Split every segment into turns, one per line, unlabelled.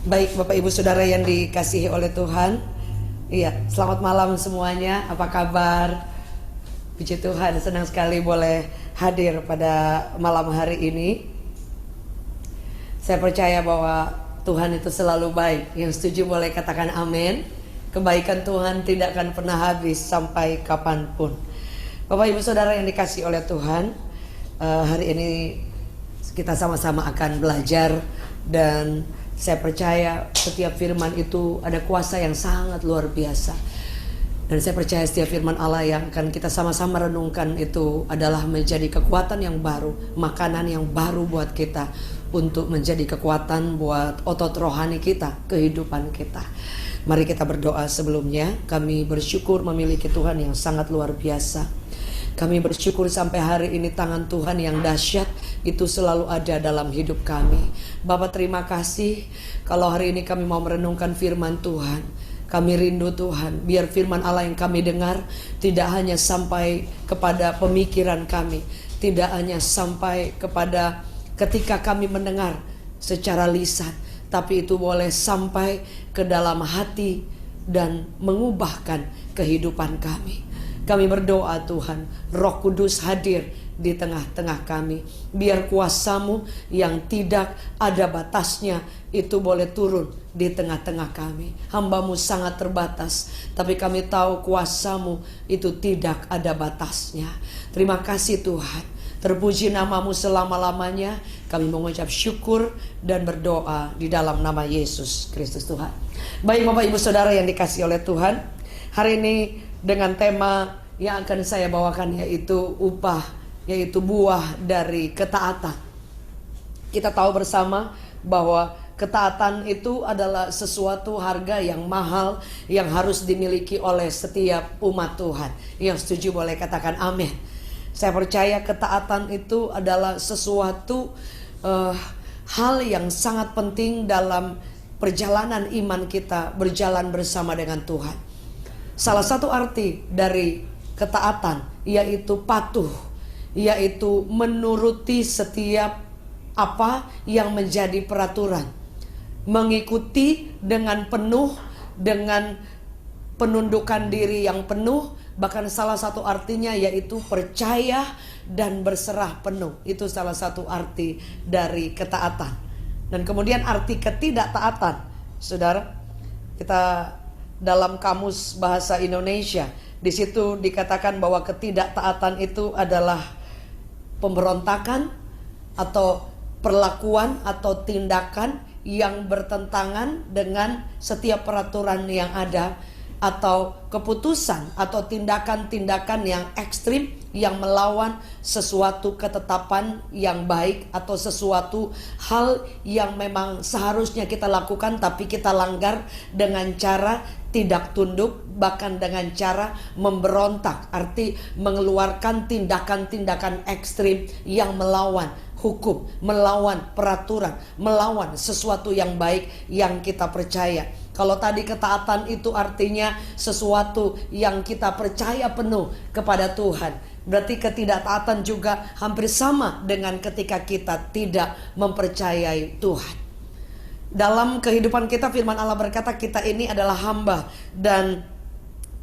Baik Bapak Ibu Saudara yang dikasihi oleh Tuhan. Iya, selamat malam semuanya. Apa kabar? Puji Tuhan, senang sekali boleh hadir pada malam hari ini. Saya percaya bahwa Tuhan itu selalu baik. Yang setuju boleh katakan amin. Kebaikan Tuhan tidak akan pernah habis sampai kapanpun. Bapak Ibu Saudara yang dikasihi oleh Tuhan, hari ini kita sama-sama akan belajar, dan saya percaya setiap firman itu ada kuasa yang sangat luar biasa. Dan saya percaya setiap firman Allah yang akan kita sama-sama renungkan itu adalah menjadi kekuatan yang baru, makanan yang baru buat kita, untuk menjadi kekuatan buat otot rohani kita, kehidupan kita. Mari kita berdoa sebelumnya. Kami bersyukur memiliki Tuhan yang sangat luar biasa. Kami bersyukur sampai hari ini tangan Tuhan yang dahsyat itu selalu ada dalam hidup kami. Bapak, terima kasih kalau hari ini kami mau merenungkan firman Tuhan. Kami rindu Tuhan, biar firman Allah yang kami dengar tidak hanya sampai kepada pemikiran kami, tidak hanya sampai kepada ketika kami mendengar secara lisan, tapi itu boleh sampai ke dalam hati dan mengubahkan kehidupan kami. Kami berdoa Tuhan, Roh Kudus hadir di tengah-tengah kami. Biar kuasa-Mu yang tidak ada batasnya itu boleh turun di tengah-tengah kami. Hamba-Mu sangat terbatas, tapi kami tahu kuasa-Mu itu tidak ada batasnya. Terima kasih Tuhan. Terpuji nama-Mu selama-lamanya. Kami mengucap syukur dan berdoa di dalam nama Yesus Kristus Tuhan. Baik Bapak Ibu Saudara yang dikasihi oleh Tuhan, hari ini dengan tema yang akan saya bawakan yaitu upah, yaitu buah dari ketaatan. Kita tahu bersama bahwa ketaatan itu adalah sesuatu harga yang mahal yang harus dimiliki oleh setiap umat Tuhan. Yang setuju boleh katakan amin. Saya percaya ketaatan itu adalah sesuatu hal yang sangat penting dalam perjalanan iman kita berjalan bersama dengan Tuhan. Salah satu arti dari ketaatan yaitu patuh, yaitu menuruti setiap apa yang menjadi peraturan, mengikuti dengan penuh, dengan penundukan diri yang penuh. Bahkan salah satu artinya yaitu percaya dan berserah penuh. Itu salah satu arti dari ketaatan. Dan kemudian arti ketidaktaatan, saudara, kita dalam kamus bahasa Indonesia, di situ dikatakan bahwa ketidaktaatan itu adalah pemberontakan atau perlakuan atau tindakan yang bertentangan dengan setiap peraturan yang ada, atau keputusan atau tindakan-tindakan yang ekstrim yang melawan sesuatu ketetapan yang baik, atau sesuatu hal yang memang seharusnya kita lakukan tapi kita langgar dengan cara tidak tunduk, bahkan dengan cara memberontak, arti mengeluarkan tindakan-tindakan ekstrim yang melawan hukum, melawan peraturan, melawan sesuatu yang baik yang kita percaya. Kalau tadi ketaatan itu artinya sesuatu yang kita percaya penuh kepada Tuhan, berarti ketidaktaatan juga hampir sama dengan ketika kita tidak mempercayai Tuhan. Dalam kehidupan kita, firman Allah berkata kita ini adalah hamba dan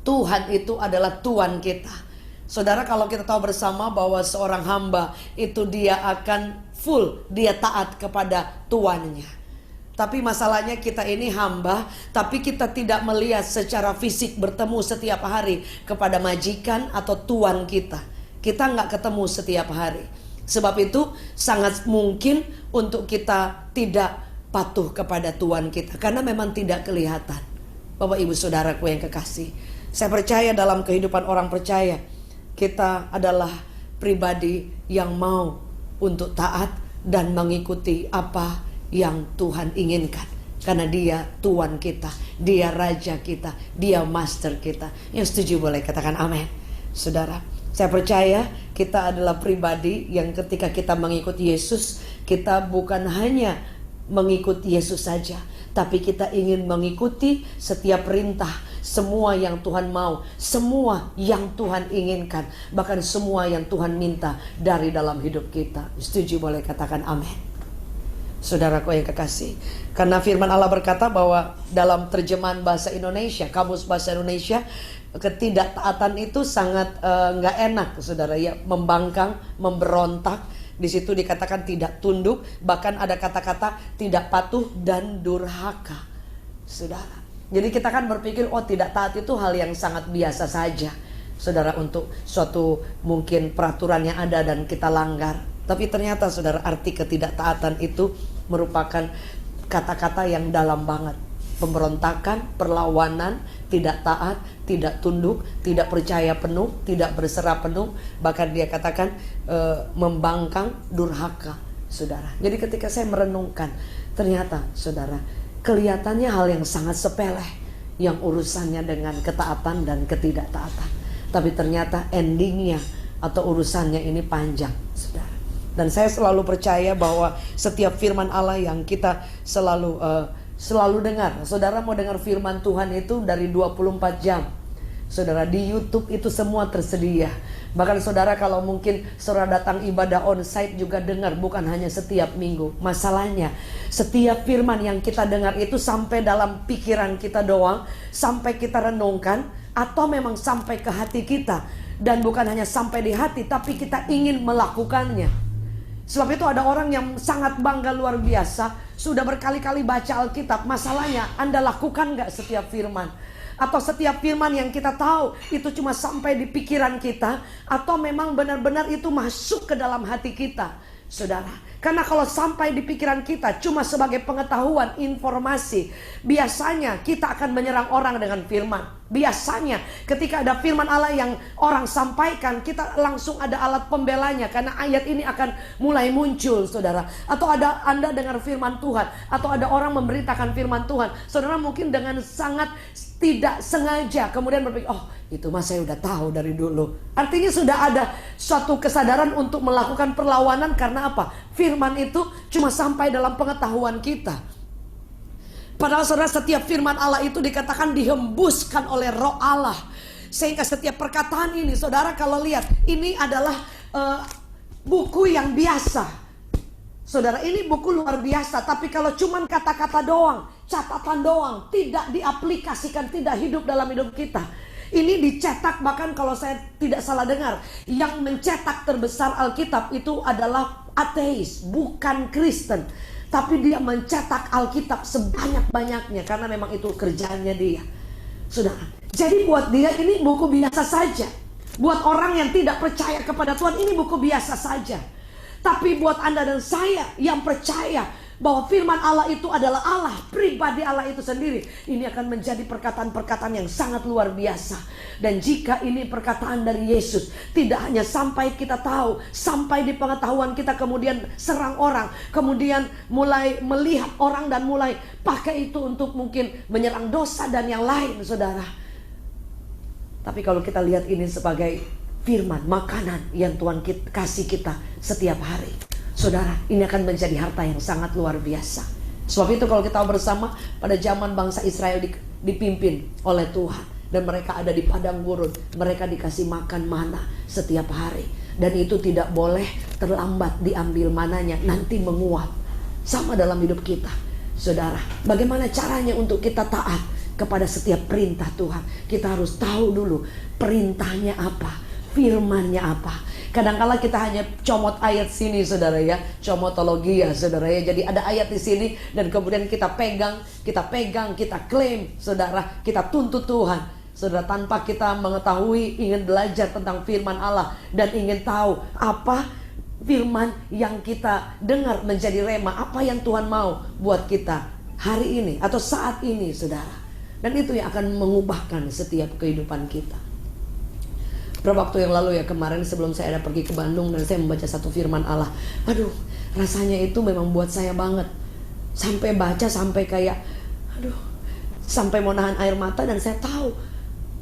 Tuhan itu adalah Tuan kita. Saudara, kalau kita tahu bersama bahwa seorang hamba itu dia akan full, dia taat kepada tuannya. Tapi masalahnya kita ini hamba, tapi kita tidak melihat secara fisik bertemu setiap hari kepada majikan atau tuan kita. Kita nggak ketemu setiap hari. Sebab itu sangat mungkin untuk kita tidak patuh kepada tuan kita, karena memang tidak kelihatan. Bapak Ibu Saudaraku yang kekasih, saya percaya dalam kehidupan orang percaya, kita adalah pribadi yang mau untuk taat dan mengikuti apa yang Tuhan inginkan. Karena Dia Tuan kita, Dia Raja kita, Dia Master kita. Yang setuju boleh katakan amin. Saudara, saya percaya kita adalah pribadi yang ketika kita mengikuti Yesus, kita bukan hanya mengikuti Yesus saja, tapi kita ingin mengikuti setiap perintah, semua yang Tuhan mau, semua yang Tuhan inginkan, bahkan semua yang Tuhan minta dari dalam hidup kita. Setuju boleh katakan amin. Saudaraku yang kekasih, karena firman Allah berkata bahwa dalam terjemahan bahasa Indonesia, kamus bahasa Indonesia, ketidaktaatan itu sangat nggak enak, saudara ya, membangkang, memberontak. Di situ dikatakan tidak tunduk, bahkan ada kata-kata tidak patuh dan durhaka, saudara. Jadi kita kan berpikir, oh tidak taat itu hal yang sangat biasa saja, saudara, untuk suatu mungkin peraturan yang ada dan kita langgar. Tapi ternyata saudara, arti ketidaktaatan itu merupakan kata-kata yang dalam banget. Pemberontakan, perlawanan, tidak taat, tidak tunduk, tidak percaya penuh, tidak berserah penuh. Bahkan dia katakan membangkang, durhaka, saudara. Jadi ketika saya merenungkan, ternyata saudara, kelihatannya hal yang sangat sepele yang urusannya dengan ketaatan dan ketidaktaatan. Tapi ternyata endingnya atau urusannya ini panjang, saudara. Dan saya selalu percaya bahwa setiap firman Allah yang kita selalu dengar. Saudara mau dengar firman Tuhan itu dari 24 jam. Saudara, di YouTube itu semua tersedia. Bahkan saudara kalau mungkin saudara datang ibadah onsite juga dengar, bukan hanya setiap minggu. Masalahnya setiap firman yang kita dengar itu sampai dalam pikiran kita doang, sampai kita renungkan, atau memang sampai ke hati kita. Dan bukan hanya sampai di hati, tapi kita ingin melakukannya. Sebab itu ada orang yang sangat bangga luar biasa, sudah berkali-kali baca Alkitab. Masalahnya Anda lakukan gak setiap firman? Atau setiap firman yang kita tahu itu cuma sampai di pikiran kita, atau memang benar-benar itu masuk ke dalam hati kita, saudara? Karena kalau sampai di pikiran kita cuma sebagai pengetahuan, informasi, biasanya kita akan menyerang orang dengan firman. Biasanya ketika ada firman Allah yang orang sampaikan, kita langsung ada alat pembelanya, karena ayat ini akan mulai muncul, saudara. Atau ada Anda dengar firman Tuhan, atau ada orang memberitakan firman Tuhan, saudara mungkin dengan sangat tidak sengaja kemudian berpikir, oh itu mah saya udah tahu dari dulu. Artinya sudah ada suatu kesadaran untuk melakukan perlawanan. Karena apa? Firman itu cuma sampai dalam pengetahuan kita. Padahal saudara, setiap firman Allah itu dikatakan dihembuskan oleh Roh Allah. Sehingga setiap perkataan ini, saudara kalau lihat, ini adalah buku yang biasa. Saudara, ini buku luar biasa. Tapi kalau cuman kata-kata doang, catatan doang, tidak diaplikasikan, tidak hidup dalam hidup kita. Ini dicetak, bahkan kalau saya tidak salah dengar, yang mencetak terbesar Alkitab itu adalah ateis, bukan Kristen. Tapi dia mencetak Alkitab sebanyak-banyaknya, karena memang itu kerjaannya dia, saudara. Jadi buat dia ini buku biasa saja. Buat orang yang tidak percaya kepada Tuhan, ini buku biasa saja. Tapi buat Anda dan saya yang percaya bahwa firman Allah itu adalah Allah, pribadi Allah itu sendiri, ini akan menjadi perkataan-perkataan yang sangat luar biasa. Dan jika ini perkataan dari Yesus, tidak hanya sampai kita tahu, sampai di pengetahuan kita, kemudian serang orang, kemudian mulai melihat orang dan mulai pakai itu untuk mungkin menyerang dosa dan yang lain, saudara. Tapi kalau kita lihat ini sebagai firman, makanan yang Tuhan kasih kita setiap hari, saudara, ini akan menjadi harta yang sangat luar biasa. Sebab itu kalau kita bersama, pada zaman bangsa Israel dipimpin oleh Tuhan, dan mereka ada di padang gurun, mereka dikasih makan mana setiap hari. Dan itu tidak boleh terlambat diambil mananya, nanti menguap. Sama dalam hidup kita, saudara. Bagaimana caranya untuk kita taat kepada setiap perintah Tuhan? Kita harus tahu dulu perintahnya apa, firmannya apa. Kadang-kala kita hanya comot ayat sini, saudara ya, comotologi ya, saudara ya. Jadi ada ayat di sini dan kemudian kita pegang, kita klaim, saudara, kita tuntut Tuhan, saudara, tanpa kita mengetahui, ingin belajar tentang firman Allah dan ingin tahu apa firman yang kita dengar menjadi rema, apa yang Tuhan mau buat kita hari ini atau saat ini, saudara. Dan itu yang akan mengubahkan setiap kehidupan kita. Beberapa waktu yang lalu ya, kemarin sebelum saya ada pergi ke Bandung dan saya membaca satu firman Allah. Aduh, rasanya itu memang buat saya banget. Sampai baca, sampai kayak sampai mau nahan air mata. Dan saya tahu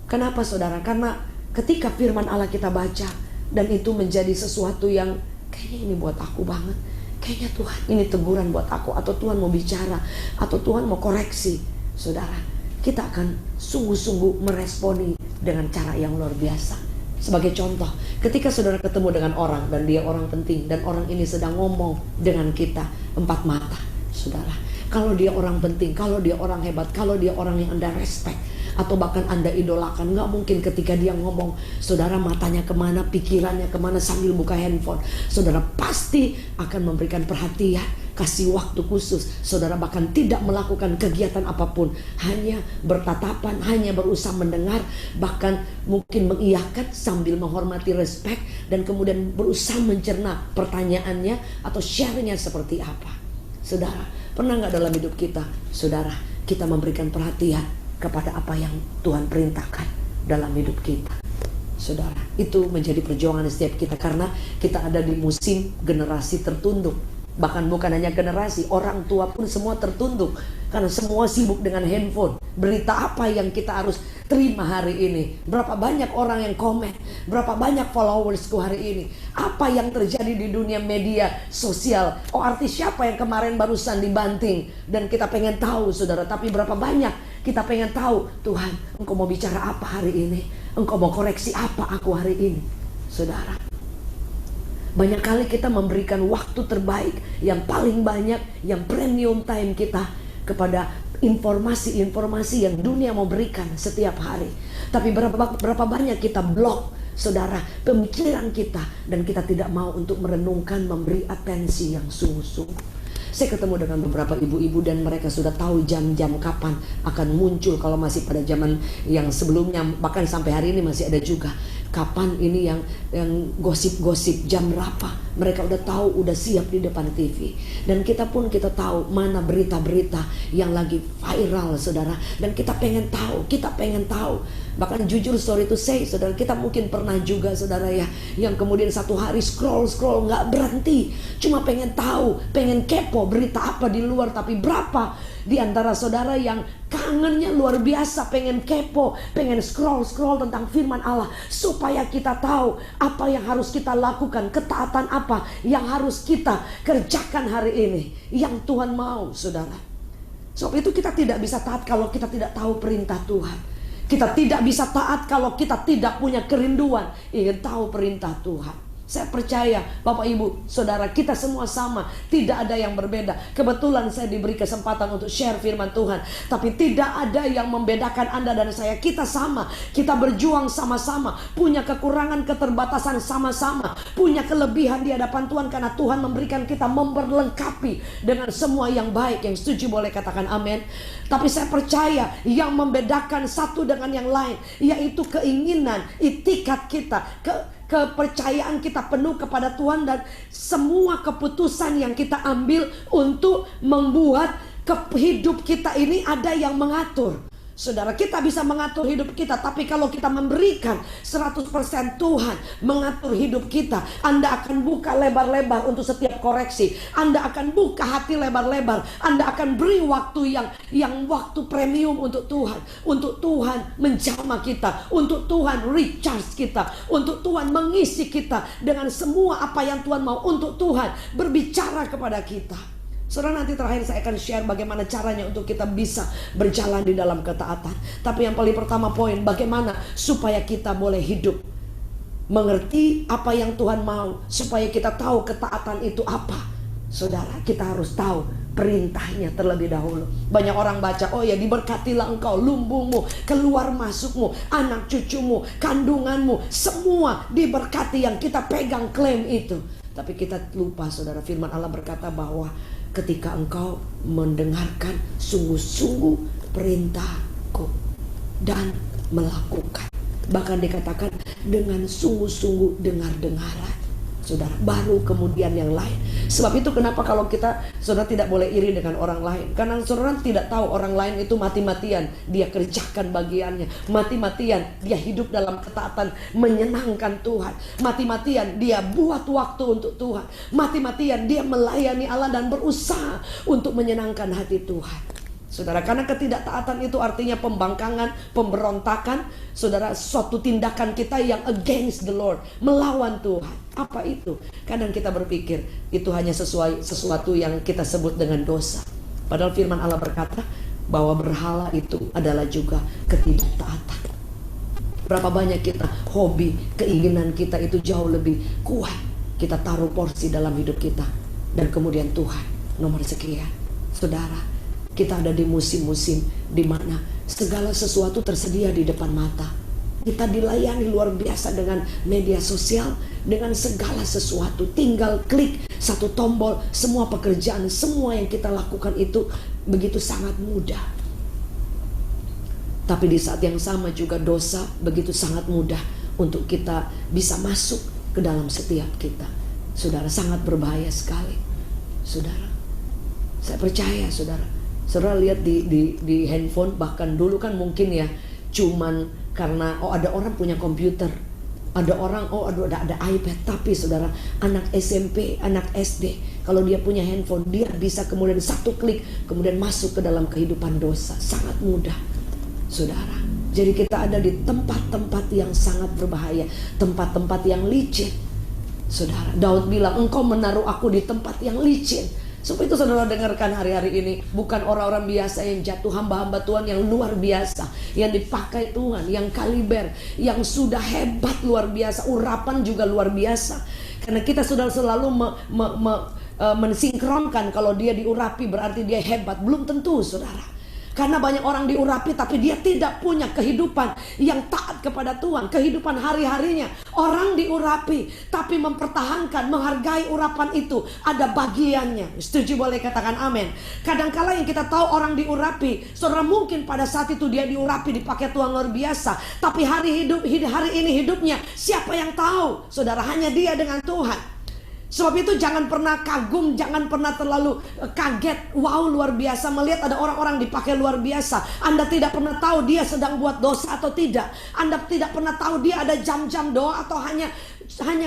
kenapa, saudara. Karena ketika firman Allah kita baca dan itu menjadi sesuatu yang kayaknya ini buat aku banget, kayaknya Tuhan ini teguran buat aku, atau Tuhan mau bicara, atau Tuhan mau koreksi, saudara, kita akan sungguh-sungguh meresponi dengan cara yang luar biasa. Sebagai contoh, ketika saudara ketemu dengan orang dan dia orang penting dan orang ini sedang ngomong dengan kita empat mata, saudara, kalau dia orang penting, kalau dia orang hebat, kalau dia orang yang Anda respect atau bahkan Anda idolakan, nggak mungkin ketika dia ngomong, saudara matanya kemana, pikirannya kemana sambil buka handphone. Saudara pasti akan memberikan perhatian, kasih waktu khusus. Saudara bahkan tidak melakukan kegiatan apapun, hanya bertatapan, hanya berusaha mendengar, bahkan mungkin mengiyakan sambil menghormati, respect, dan kemudian berusaha mencerna pertanyaannya atau share-nya seperti apa. Saudara, pernah nggak dalam hidup kita, saudara, kita memberikan perhatian kepada apa yang Tuhan perintahkan dalam hidup kita? Saudara, itu menjadi perjuangan setiap kita, karena kita ada di musim generasi tertunduk. Bahkan bukan hanya generasi, orang tua pun semua tertunduk, karena semua sibuk dengan handphone. Berita apa yang kita harus terima hari ini? Berapa banyak orang yang komen? Berapa banyak followersku hari ini? Apa yang terjadi di dunia media sosial? Oh, artis siapa yang kemarin barusan dibanting? Dan kita pengen tahu, saudara. Tapi berapa banyak kita pengen tahu, Tuhan, Engkau mau bicara apa hari ini? Engkau mau koreksi apa aku hari ini? Saudara, banyak kali kita memberikan waktu terbaik, yang paling banyak, yang premium time kita kepada informasi-informasi yang dunia mau berikan setiap hari. Tapi berapa banyak kita blok, saudara, pemikiran kita, dan kita tidak mau untuk merenungkan, memberi atensi yang sungguh-sungguh. Saya ketemu dengan beberapa ibu-ibu dan mereka sudah tahu jam-jam kapan akan muncul. Kalau masih pada zaman yang sebelumnya, bahkan sampai hari ini masih ada juga, kapan ini yang gosip-gosip, jam berapa. Mereka udah tahu, udah siap di depan TV. Dan kita pun kita tahu mana berita-berita yang lagi viral, saudara. Dan kita pengen tahu. Bahkan jujur, sorry to say, saudara, kita mungkin pernah juga, saudara ya, yang kemudian satu hari scroll nggak berhenti, cuma pengen tahu, pengen kepo berita apa di luar. Tapi berapa di antara saudara yang kangennya luar biasa, pengen kepo, pengen scroll tentang firman Allah, supaya kita tahu apa yang harus kita lakukan, ketaatan apa yang harus kita kerjakan hari ini, yang Tuhan mau, saudara. Sebab itu kita tidak bisa taat kalau kita tidak tahu perintah Tuhan. Kita tidak bisa taat kalau kita tidak punya kerinduan ingin tahu perintah Tuhan. Saya percaya Bapak Ibu Saudara, kita semua sama, tidak ada yang berbeda. Kebetulan saya diberi kesempatan untuk share firman Tuhan, tapi tidak ada yang membedakan Anda dan saya. Kita sama, kita berjuang sama-sama, punya kekurangan, keterbatasan sama-sama, punya kelebihan di hadapan Tuhan, karena Tuhan memberikan kita, memperlengkapi dengan semua yang baik. Yang setuju boleh katakan amin. Tapi saya percaya yang membedakan satu dengan yang lain, yaitu keinginan, itikat kita, kepercayaan kita penuh kepada Tuhan, dan semua keputusan yang kita ambil untuk membuat hidup kita ini ada yang mengatur. Saudara, kita bisa mengatur hidup kita, tapi kalau kita memberikan 100% Tuhan mengatur hidup kita, Anda akan buka lebar-lebar untuk setiap koreksi. Anda akan buka hati lebar-lebar. Anda akan beri waktu yang waktu premium untuk Tuhan. Untuk Tuhan menjamah kita, untuk Tuhan recharge kita, untuk Tuhan mengisi kita dengan semua apa yang Tuhan mau, untuk Tuhan berbicara kepada kita. Saudara, nanti terakhir saya akan share bagaimana caranya untuk kita bisa berjalan di dalam ketaatan. Tapi yang paling pertama poin, bagaimana supaya kita boleh hidup mengerti apa yang Tuhan mau, supaya kita tahu ketaatan itu apa. Saudara, kita harus tahu perintahnya terlebih dahulu. Banyak orang baca, oh ya, diberkatilah engkau, lumbungmu, keluar masukmu, anak cucumu, kandunganmu, semua diberkati, yang kita pegang klaim itu. Tapi kita lupa, saudara, firman Allah berkata bahwa ketika engkau mendengarkan sungguh-sungguh perintahku dan melakukan, bahkan dikatakan dengan sungguh-sungguh dengar-dengaran, saudara, baru kemudian yang lain. Sebab itu kenapa kalau kita, saudara, tidak boleh iri dengan orang lain, karena saudara tidak tahu orang lain itu mati-matian dia kerjakan bagiannya, mati-matian dia hidup dalam ketaatan menyenangkan Tuhan, mati-matian dia buat waktu untuk Tuhan, mati-matian dia melayani Allah dan berusaha untuk menyenangkan hati Tuhan. Saudara, karena ketidaktaatan itu artinya pembangkangan, pemberontakan, saudara, suatu tindakan kita yang against the Lord, melawan Tuhan. Apa itu? Kadang kita berpikir itu hanya sesuatu yang kita sebut dengan dosa. Padahal firman Allah berkata bahwa berhala itu adalah juga ketidaktaatan. Berapa banyak kita hobi, keinginan kita itu jauh lebih kuat. Kita taruh porsi dalam hidup kita. Dan kemudian Tuhan nomor sekian. Saudara, kita ada di musim-musim di mana segala sesuatu tersedia di depan mata. Kita dilayani luar biasa dengan media sosial, dengan segala sesuatu. Tinggal klik satu tombol, semua pekerjaan, semua yang kita lakukan itu begitu sangat mudah. Tapi di saat yang sama juga dosa begitu sangat mudah untuk kita bisa masuk ke dalam setiap kita. Saudara, sangat berbahaya sekali. Saudara, saya percaya saudara lihat di handphone, bahkan dulu kan mungkin ya cuman karena ada orang punya komputer, ada orang ada iPad. Tapi saudara, anak SMP, anak SD, kalau dia punya handphone, dia bisa kemudian satu klik kemudian masuk ke dalam kehidupan dosa. Sangat mudah, saudara. Jadi kita ada di tempat-tempat yang sangat berbahaya, tempat-tempat yang licin. Saudara, Daud bilang, engkau menaruh aku di tempat yang licin. Sebab itu saudara dengarkan hari-hari ini, bukan orang-orang biasa yang jatuh, hamba-hamba Tuhan yang luar biasa, yang dipakai Tuhan, yang kaliber, yang sudah hebat luar biasa, urapan juga luar biasa. Karena kita sudah selalu mensinkronkan, kalau dia diurapi berarti dia hebat. Belum tentu, saudara. Karena banyak orang diurapi tapi dia tidak punya kehidupan yang taat kepada Tuhan, kehidupan hari-harinya. Orang diurapi tapi mempertahankan, menghargai urapan itu, ada bagiannya. Setuju, boleh katakan amin. Kadangkala yang kita tahu orang diurapi, saudara, mungkin pada saat itu dia diurapi, dipakai Tuhan luar biasa. Tapi hari ini hidupnya siapa yang tahu? Saudara, hanya dia dengan Tuhan. Sebab itu jangan pernah kagum, jangan pernah terlalu kaget. Wow, luar biasa melihat ada orang-orang dipakai luar biasa. Anda tidak pernah tahu dia sedang buat dosa atau tidak. Anda tidak pernah tahu dia ada jam-jam doa atau hanya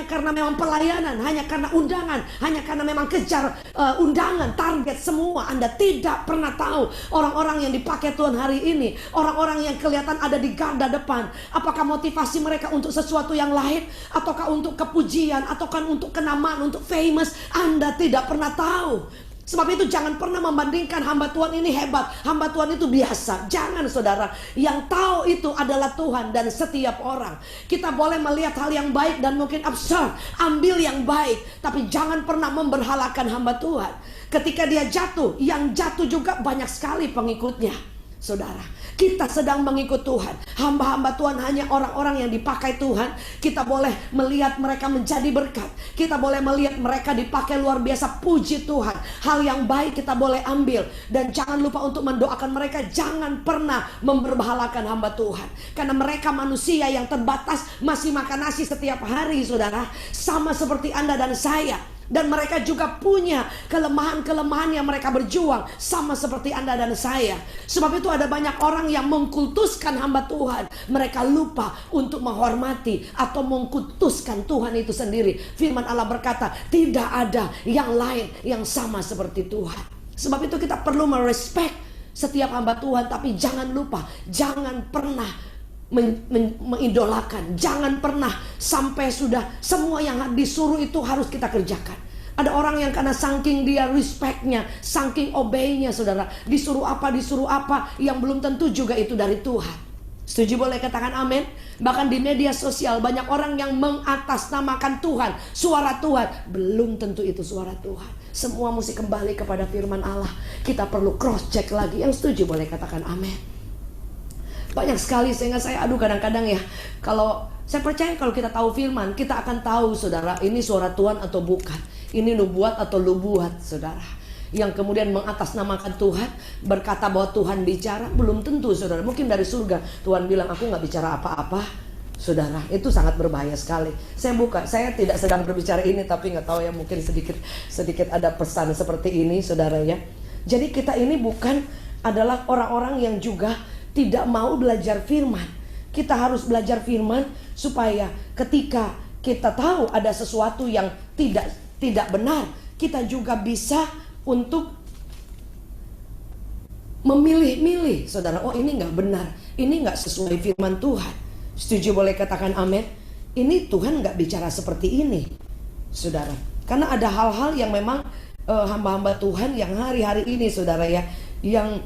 karena memang pelayanan, hanya karena undangan, hanya karena memang kejar undangan, target semua. Anda tidak pernah tahu orang-orang yang dipakai Tuhan hari ini, orang-orang yang kelihatan ada di garda depan. Apakah motivasi mereka untuk sesuatu yang lain, ataukah untuk kepujian, ataukah untuk kenamaan, untuk famous? Anda tidak pernah tahu. Sebab itu jangan pernah membandingkan hamba Tuhan ini hebat, hamba Tuhan itu biasa. Jangan, saudara. Yang tahu itu adalah Tuhan dan setiap orang. Kita boleh melihat hal yang baik dan mungkin absurd, ambil yang baik, tapi jangan pernah memberhalakan hamba Tuhan. Ketika dia jatuh, yang jatuh juga banyak sekali pengikutnya. Saudara, kita sedang mengikut Tuhan. Hamba-hamba Tuhan hanya orang-orang yang dipakai Tuhan. Kita boleh melihat mereka menjadi berkat. Kita boleh melihat mereka dipakai luar biasa. Puji Tuhan. Hal yang baik kita boleh ambil. Dan jangan lupa untuk mendoakan mereka. Jangan pernah memberbahalakan hamba Tuhan. Karena mereka manusia yang terbatas, masih makan nasi setiap hari, saudara. Sama seperti Anda dan saya. Dan mereka juga punya kelemahan-kelemahan yang mereka berjuang, sama seperti Anda dan saya. Sebab itu ada banyak orang yang mengkultuskan hamba Tuhan. Mereka lupa untuk menghormati atau mengkultuskan Tuhan itu sendiri. Firman Allah berkata, tidak ada yang lain yang sama seperti Tuhan. Sebab itu kita perlu merespek setiap hamba Tuhan. Tapi jangan lupa, jangan pernah mengidolakan. Jangan pernah sampai sudah semua yang disuruh itu harus kita kerjakan. Ada orang yang karena saking dia respectnya, saking obeynya, saudara, disuruh apa yang belum tentu juga itu dari Tuhan. Setuju, boleh katakan amin. Bahkan di media sosial banyak orang yang mengatasnamakan Tuhan, suara Tuhan, belum tentu itu suara Tuhan. Semua mesti kembali kepada firman Allah. Kita perlu cross check lagi. Yang setuju boleh katakan amin. Banyak sekali, sehingga saya kadang-kadang ya, kalau saya percaya kalau kita tahu firman, kita akan tahu, saudara, ini suara Tuhan atau bukan, ini nubuat atau lubuat, saudara. Yang kemudian mengatasnamakan Tuhan, berkata bahwa Tuhan bicara, belum tentu, saudara. Mungkin dari surga Tuhan bilang, aku gak bicara apa-apa, saudara. Itu sangat berbahaya sekali. Saya tidak sedang berbicara ini, tapi gak tahu ya, mungkin sedikit ada pesan seperti ini, saudara ya. Jadi kita ini bukan adalah orang-orang yang juga tidak mau belajar firman. Kita harus belajar firman supaya ketika kita tahu ada sesuatu yang tidak benar, kita juga bisa untuk memilih-milih, saudara. Oh, ini nggak benar, ini nggak sesuai firman Tuhan. Setuju, boleh katakan amin. Ini Tuhan nggak bicara seperti ini, saudara. Karena ada hal-hal yang memang hamba-hamba Tuhan yang hari-hari ini, saudara ya, yang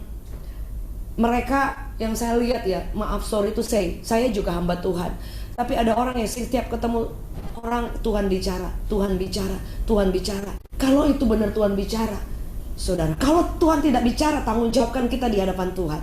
Mereka yang saya lihat ya, maaf sorry to say, saya juga hamba Tuhan. Tapi ada orang yang setiap ketemu orang, Tuhan bicara, Tuhan bicara, Tuhan bicara. Kalau itu benar Tuhan bicara, saudara, kalau Tuhan tidak bicara, tanggung jawabkan kita di hadapan Tuhan.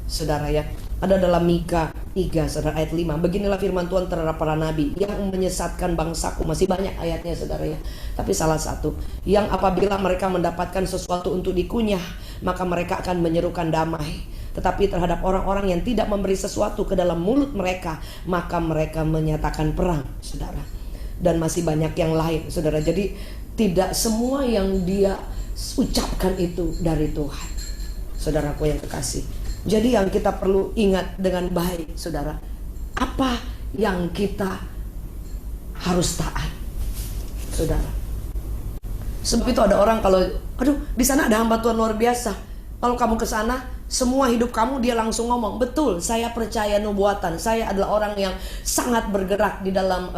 Saudara ya, ada dalam Mika 3 saudara ayat 5. Beginilah firman Tuhan terhadap para nabi yang menyesatkan bangsaku. Masih banyak ayatnya saudara ya, tapi salah satu yang apabila mereka mendapatkan sesuatu untuk dikunyah, maka mereka akan menyerukan damai. Tetapi terhadap orang-orang yang tidak memberi sesuatu ke dalam mulut mereka, maka mereka menyatakan perang, saudara. Dan masih banyak yang lain, saudara. Jadi tidak semua yang dia ucapkan itu dari Tuhan, saudaraku yang kekasih. Jadi yang kita perlu ingat dengan baik, saudara, apa yang kita harus taat, saudara. Sebab itu ada orang kalau, aduh di sana ada hamba Tuhan luar biasa. Kalau kamu ke sana, semua hidup kamu dia langsung ngomong, betul, saya percaya nubuatan. Saya adalah orang yang sangat bergerak di dalam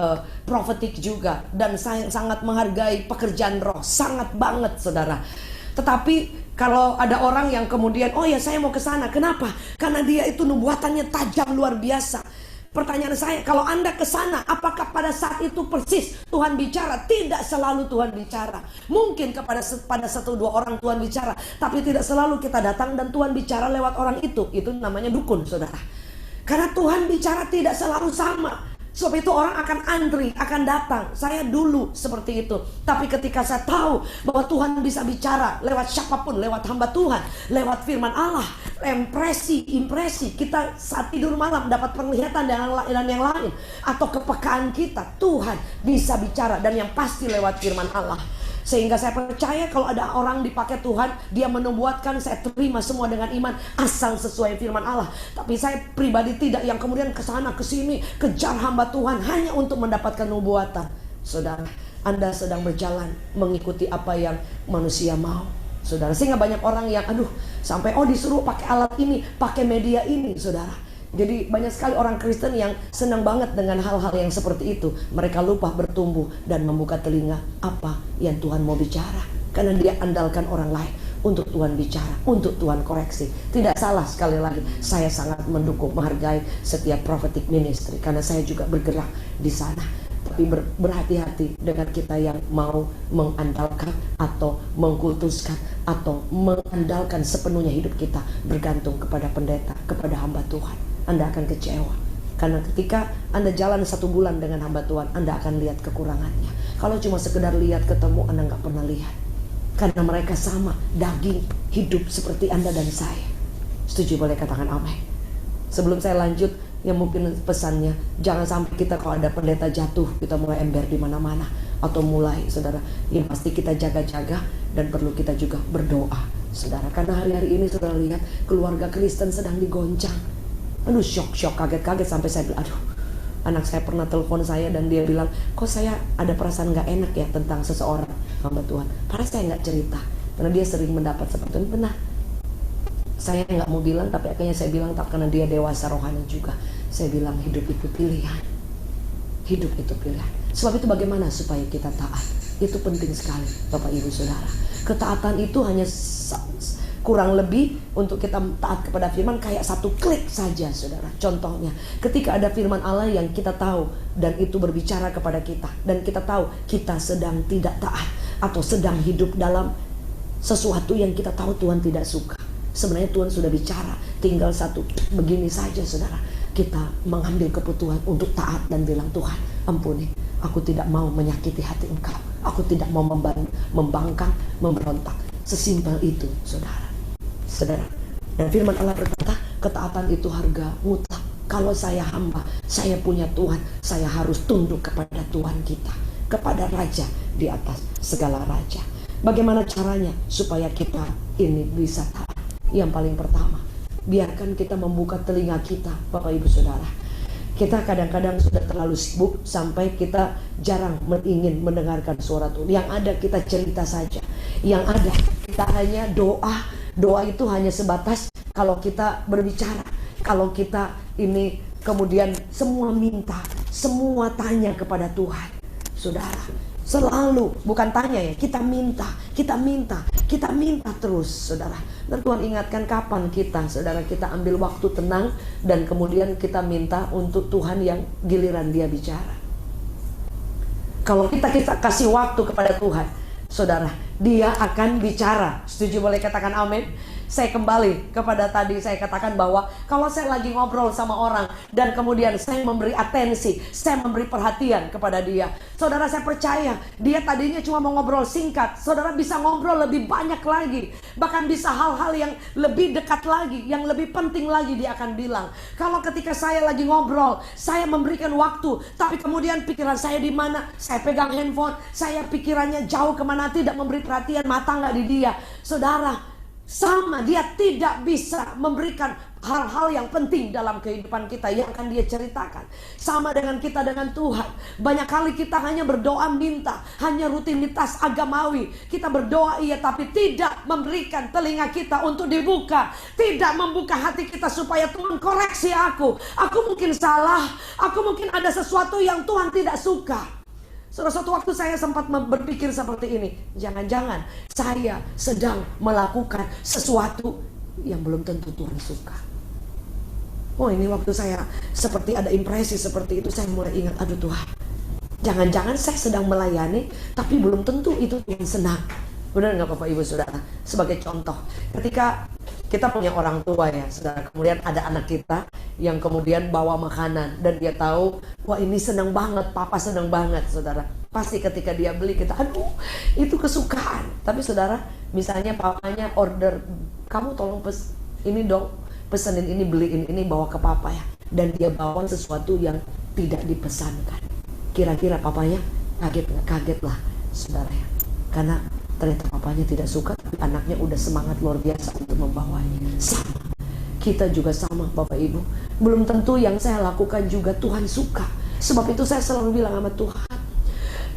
profetik juga. Dan saya sangat menghargai pekerjaan roh, sangat banget saudara. Tetapi kalau ada orang yang kemudian, oh ya saya mau ke sana, kenapa? Karena dia itu nubuatannya tajam luar biasa. Pertanyaan saya, kalau Anda ke sana, apakah pada saat itu persis Tuhan bicara? Tidak selalu Tuhan bicara. Mungkin pada satu dua orang Tuhan bicara, tapi tidak selalu kita datang dan Tuhan bicara lewat orang itu. Itu namanya dukun, saudara. Karena Tuhan bicara tidak selalu sama. Sebab itu orang akan antri, akan datang. Saya dulu seperti itu. Tapi ketika saya tahu bahwa Tuhan bisa bicara lewat siapapun, lewat hamba Tuhan, lewat firman Allah, impresi kita saat tidur malam dapat penglihatan dan yang lain, atau kepekaan kita, Tuhan bisa bicara, dan yang pasti lewat firman Allah. Sehingga saya percaya kalau ada orang dipakai Tuhan, dia menubuatkan, saya terima semua dengan iman, asal sesuai firman Allah. Tapi saya pribadi tidak yang kemudian kesana kesini kejar hamba Tuhan hanya untuk mendapatkan nubuatan. Saudara, Anda sedang berjalan mengikuti apa yang manusia mau, saudara. Sehingga banyak orang yang sampai disuruh pakai alat ini, pakai media ini, saudara. Jadi banyak sekali orang Kristen yang senang banget dengan hal-hal yang seperti itu. Mereka lupa bertumbuh dan membuka telinga apa yang Tuhan mau bicara. Karena dia andalkan orang lain untuk Tuhan bicara, untuk Tuhan koreksi. Tidak salah, sekali lagi saya sangat mendukung, menghargai setiap prophetic ministry, karena saya juga bergerak di sana. Tapi berhati-hati dengan kita yang mau mengandalkan atau mengkultuskan atau mengandalkan sepenuhnya hidup kita bergantung kepada pendeta, kepada hamba Tuhan. Anda akan kecewa. Karena ketika Anda jalan 1 bulan dengan hamba Tuhan, Anda akan lihat kekurangannya. Kalau cuma sekedar lihat ketemu, Anda nggak pernah lihat. Karena mereka sama, daging, hidup seperti Anda dan saya. Setuju? Boleh katakan amin. Sebelum saya lanjut, yang mungkin pesannya, jangan sampai kita kalau ada pendeta jatuh, kita mulai ember di mana-mana. Atau mulai, saudara, yang pasti kita jaga-jaga dan perlu kita juga berdoa, saudara. Karena hari-hari ini saudara lihat keluarga Kristen sedang digoncang. Syok, kaget-kaget sampai saya bilang, anak saya pernah telepon saya dan dia bilang, kok saya ada perasaan gak enak ya tentang seseorang hamba Tuhan. Padahal saya gak cerita, karena dia sering mendapat seperti itu. Benar, saya gak mau bilang, tapi akhirnya saya bilang, tak, karena dia dewasa rohani juga. Saya bilang, hidup itu pilihan. Hidup itu pilihan. Sebab itu bagaimana supaya kita taat? Itu penting sekali, Bapak Ibu Saudara. Ketaatan itu hanya kurang lebih untuk kita taat kepada firman kayak 1 klik saja, saudara. Contohnya, ketika ada firman Allah yang kita tahu dan itu berbicara kepada kita, dan kita tahu kita sedang tidak taat atau sedang hidup dalam sesuatu yang kita tahu Tuhan tidak suka. Sebenarnya Tuhan sudah bicara, tinggal 1 begini saja, saudara. Kita mengambil keputusan untuk taat dan bilang, Tuhan ampuni, aku tidak mau menyakiti hati Engkau, aku tidak mau membangkang, memberontak. Sesimpel itu, saudara. Dan firman Allah berkata, ketaatan itu harga mutlak. Kalau saya hamba, saya punya Tuhan, saya harus tunduk kepada Tuhan kita, kepada Raja di atas segala raja. Bagaimana caranya supaya kita ini bisa taat? Yang paling pertama, biarkan kita membuka telinga kita, Bapak Ibu Saudara. Kita kadang-kadang sudah terlalu sibuk sampai kita jarang ingin mendengarkan suara Tuhan. Yang ada kita cerita saja. Yang ada kita hanya doa. Doa itu hanya sebatas kalau kita berbicara. Kalau kita ini kemudian semua minta, semua tanya kepada Tuhan. Saudara, Selalu, bukan tanya ya, kita minta terus, saudara. Dan Tuhan ingatkan kapan kita, saudara, kita ambil waktu tenang dan kemudian kita minta untuk Tuhan yang giliran dia bicara. Kalau kita kasih waktu kepada Tuhan, saudara, dia akan bicara. Setuju, boleh katakan amin? Saya kembali kepada tadi saya katakan bahwa kalau saya lagi ngobrol sama orang dan kemudian saya memberi atensi, saya memberi perhatian kepada dia, saudara, saya percaya dia tadinya cuma mau ngobrol singkat, saudara bisa ngobrol lebih banyak lagi, bahkan bisa hal-hal yang lebih dekat lagi, yang lebih penting lagi dia akan bilang. Kalau ketika saya lagi ngobrol, saya memberikan waktu, tapi kemudian pikiran saya di mana, saya pegang handphone, saya pikirannya jauh kemana, tidak memberi perhatian, mata nggak di dia, saudara. Sama, dia tidak bisa memberikan hal-hal yang penting dalam kehidupan kita yang akan dia ceritakan. Sama dengan kita dengan Tuhan. Banyak kali kita hanya berdoa minta, hanya rutinitas agamawi. Kita berdoa iya, tapi tidak memberikan telinga kita untuk dibuka, tidak membuka hati kita supaya Tuhan koreksi aku mungkin salah, aku mungkin ada sesuatu yang Tuhan tidak suka. Suatu waktu saya sempat berpikir seperti ini, jangan-jangan saya sedang melakukan sesuatu yang belum tentu Tuhan suka. Oh, ini waktu saya seperti ada impresi seperti itu, saya mulai ingat, aduh Tuhan, jangan-jangan saya sedang melayani tapi belum tentu itu Tuhan senang. Benar nggak Bapak Ibu Saudara? Sebagai contoh, ketika kita punya orang tua ya saudara, kemudian ada anak kita yang kemudian bawa makanan dan dia tahu, wah ini senang banget, papa senang banget, saudara. Pasti ketika dia beli kita, aduh itu kesukaan. Tapi saudara, misalnya papanya order, kamu tolong ini dong, pesenin ini, beliin ini, bawa ke papa ya. Dan dia bawa sesuatu yang tidak dipesankan. Kira-kira papanya kaget nggak? Kaget lah saudara ya. Karena ternyata papanya tidak suka, tapi anaknya udah semangat luar biasa untuk membawanya. Sama, kita juga sama Bapak Ibu. Belum tentu yang saya lakukan juga Tuhan suka. Sebab itu saya selalu bilang sama Tuhan,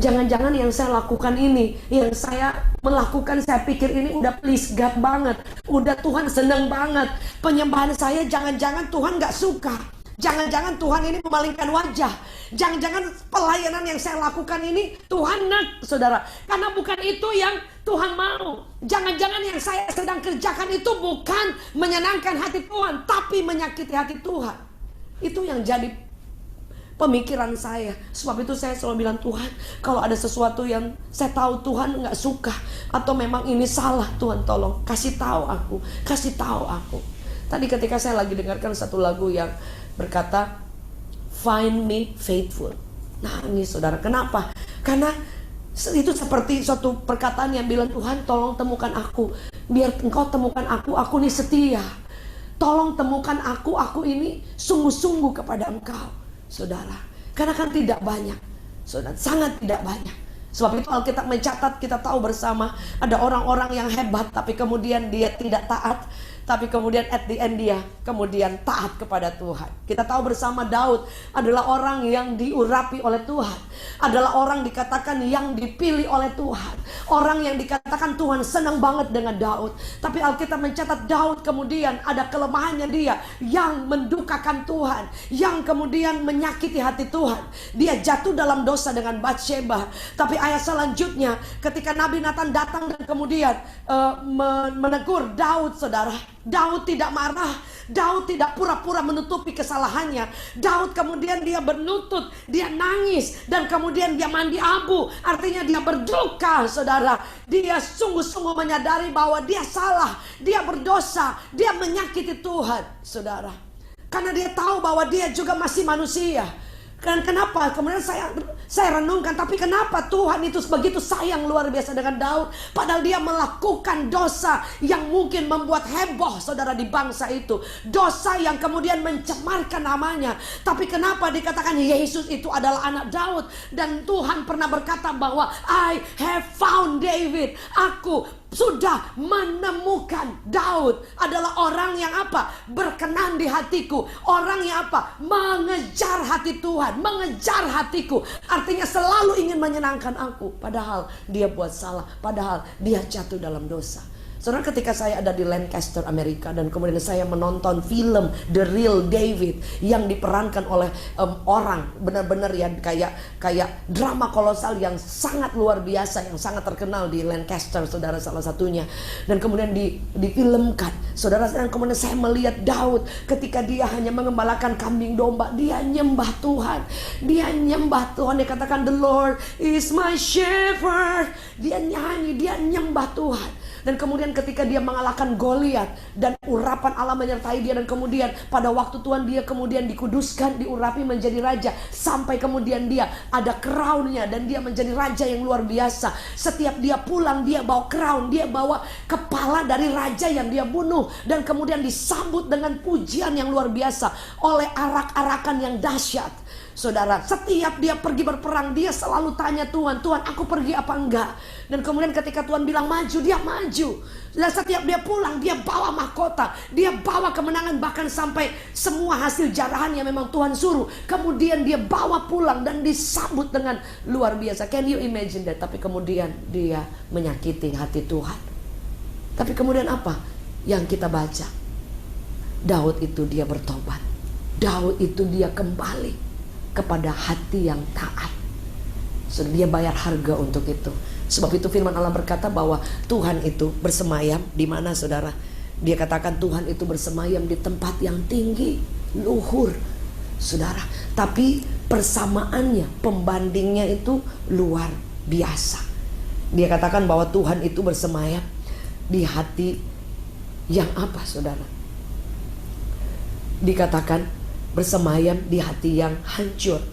jangan-jangan yang saya lakukan ini, yang saya melakukan, saya pikir ini udah please God banget, udah Tuhan seneng banget. Penyembahan saya jangan-jangan Tuhan gak suka. Jangan-jangan Tuhan ini memalingkan wajah. Jangan-jangan pelayanan yang saya lakukan ini Tuhan nek, saudara, karena bukan itu yang Tuhan mau. Jangan-jangan yang saya sedang kerjakan itu bukan menyenangkan hati Tuhan, tapi menyakiti hati Tuhan. Itu yang jadi pemikiran saya. Sebab itu saya selalu bilang, Tuhan, kalau ada sesuatu yang saya tahu Tuhan gak suka, atau memang ini salah, Tuhan tolong kasih tahu aku, kasih tahu aku. Tadi ketika saya lagi dengarkan satu lagu yang berkata, find me faithful. Nangis saudara, kenapa? Karena itu seperti suatu perkataan yang bilang, Tuhan tolong temukan aku, biar engkau temukan aku ini setia. Tolong temukan aku ini sungguh-sungguh kepada engkau, saudara. Karena kan tidak banyak, saudara, sangat tidak banyak. Sebab itu Alkitab mencatat, kita tahu bersama, ada orang-orang yang hebat tapi kemudian dia tidak taat, tapi kemudian at the end dia kemudian taat kepada Tuhan. Kita tahu bersama Daud adalah orang yang diurapi oleh Tuhan, adalah orang dikatakan yang dipilih oleh Tuhan, orang yang dikatakan Tuhan senang banget dengan Daud. Tapi Alkitab mencatat Daud kemudian ada kelemahannya, dia yang mendukakan Tuhan, yang kemudian menyakiti hati Tuhan. Dia jatuh dalam dosa dengan Batsheba. Tapi ayat selanjutnya ketika Nabi Nathan datang dan kemudian menegur Daud, saudara, Daud tidak marah, Daud tidak pura-pura menutupi kesalahannya. Daud kemudian dia berlutut, dia nangis, dan kemudian dia mandi abu. Artinya dia berduka, saudara. Dia sungguh-sungguh menyadari bahwa dia salah, dia berdosa, dia menyakiti Tuhan, saudara. Karena dia tahu bahwa dia juga masih manusia. Dan kenapa? Kemudian saya renungkan, tapi kenapa Tuhan itu begitu sayang luar biasa dengan Daud, padahal dia melakukan dosa yang mungkin membuat heboh, saudara, di bangsa itu. Dosa yang kemudian mencemarkan namanya. Tapi kenapa dikatakan Yesus itu adalah anak Daud? Dan Tuhan pernah berkata bahwa I have found David. Aku sudah menemukan Daud, adalah orang yang apa? Berkenan di hatiku. Orang yang apa? Mengejar hati Tuhan, mengejar hatiku. Artinya selalu ingin menyenangkan aku, padahal dia buat salah, padahal dia jatuh dalam dosa. Saudara, ketika saya ada di Lancaster, Amerika, dan kemudian saya menonton film The Real David yang diperankan oleh orang benar-benar yang kayak drama kolosal yang sangat luar biasa, yang sangat terkenal di Lancaster, saudara, salah satunya. Dan kemudian difilmkan, saudara, dan kemudian saya melihat Daud ketika dia hanya mengembalakan kambing domba, dia nyembah Tuhan. Dia nyembah Tuhan, dia katakan the Lord is my shepherd. Dia nyanyi, dia nyembah Tuhan. Dan kemudian ketika dia mengalahkan Goliat dan urapan Allah menyertai dia, dan kemudian pada waktu Tuhan dia kemudian dikuduskan, diurapi menjadi raja, sampai kemudian dia ada crown-nya dan dia menjadi raja yang luar biasa. Setiap dia pulang dia bawa crown, dia bawa kepala dari raja yang dia bunuh, dan kemudian disambut dengan pujian yang luar biasa oleh arak-arakan yang dahsyat. Saudara, setiap dia pergi berperang, dia selalu tanya Tuhan, Tuhan aku pergi apa enggak? Dan kemudian ketika Tuhan bilang maju, dia maju. Dan setiap dia pulang, dia bawa mahkota, dia bawa kemenangan, bahkan sampai semua hasil jarahan yang memang Tuhan suruh, kemudian dia bawa pulang dan disambut dengan luar biasa. Can you imagine that? Tapi kemudian dia menyakiti hati Tuhan. Tapi kemudian apa yang kita baca? Daud itu dia bertobat. Daud itu dia kembali kepada hati yang taat. So, dia bayar harga untuk itu. Sebab itu firman Allah berkata bahwa Tuhan itu bersemayam di mana, saudara? Dia katakan Tuhan itu bersemayam di tempat yang tinggi, luhur, saudara. Tapi persamaannya, pembandingnya itu luar biasa. Dia katakan bahwa Tuhan itu bersemayam di hati yang apa, saudara? Dikatakan bersemayam di hati yang hancur.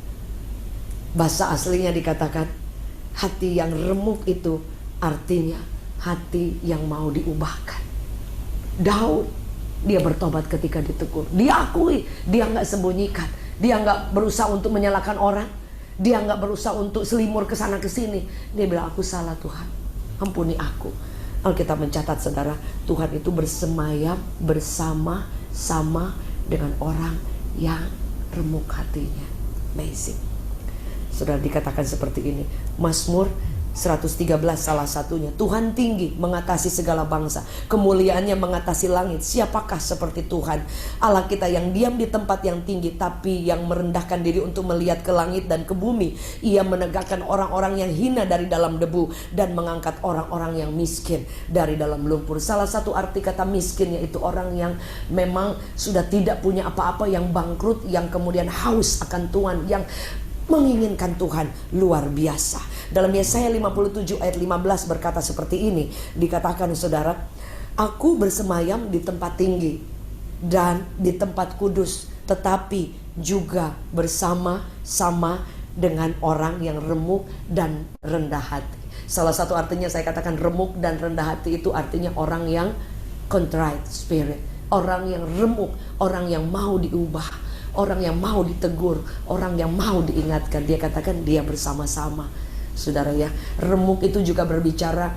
Bahasa aslinya dikatakan hati yang remuk, itu artinya hati yang mau diubahkan. Daud, dia bertobat ketika ditegur. Dia akui, dia nggak sembunyikan. Dia nggak berusaha untuk menyalahkan orang. Dia nggak berusaha untuk selimur ke sana ke sini. Dia bilang, aku salah Tuhan, ampuni aku. Alkitab mencatat, saudara, Tuhan itu bersemayam bersama-sama dengan orang yang remuk hatinya. Amazing. Saudara, dikatakan seperti ini, Mazmur 113 salah satunya, Tuhan tinggi mengatasi segala bangsa, kemuliaannya mengatasi langit. Siapakah seperti Tuhan Allah kita yang diam di tempat yang tinggi, tapi yang merendahkan diri untuk melihat ke langit dan ke bumi. Ia menegakkan orang-orang yang hina dari dalam debu, dan mengangkat orang-orang yang miskin dari dalam lumpur. Salah satu arti kata miskin yaitu orang yang memang sudah tidak punya apa-apa, yang bangkrut, yang kemudian haus akan Tuhan, yang menginginkan Tuhan luar biasa. Dalam Yesaya 57 ayat 15 berkata seperti ini. Dikatakan, saudara, aku bersemayam di tempat tinggi dan di tempat kudus, tetapi juga bersama-sama dengan orang yang remuk dan rendah hati. Salah satu artinya saya katakan remuk dan rendah hati itu artinya orang yang contrite spirit, orang yang remuk, orang yang mau diubah, orang yang mau ditegur, orang yang mau diingatkan. Dia katakan dia bersama-sama. Saudara ya, remuk itu juga berbicara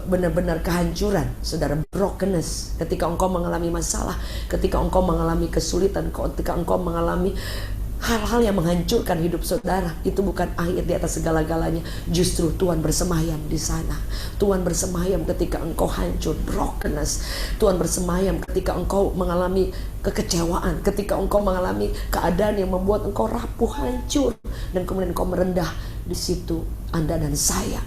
benar-benar kehancuran, saudara, brokenness. Ketika engkau mengalami masalah, ketika engkau mengalami kesulitan, ketika engkau mengalami hal-hal yang menghancurkan hidup saudara, itu bukan akhir di atas segala-galanya. Justru Tuhan bersemayam di sana. Tuhan bersemayam ketika engkau hancur, brokenness. Tuhan bersemayam ketika engkau mengalami kekecewaan, ketika engkau mengalami keadaan yang membuat engkau rapuh, hancur, dan kemudian engkau merendah. Di situ Anda dan saya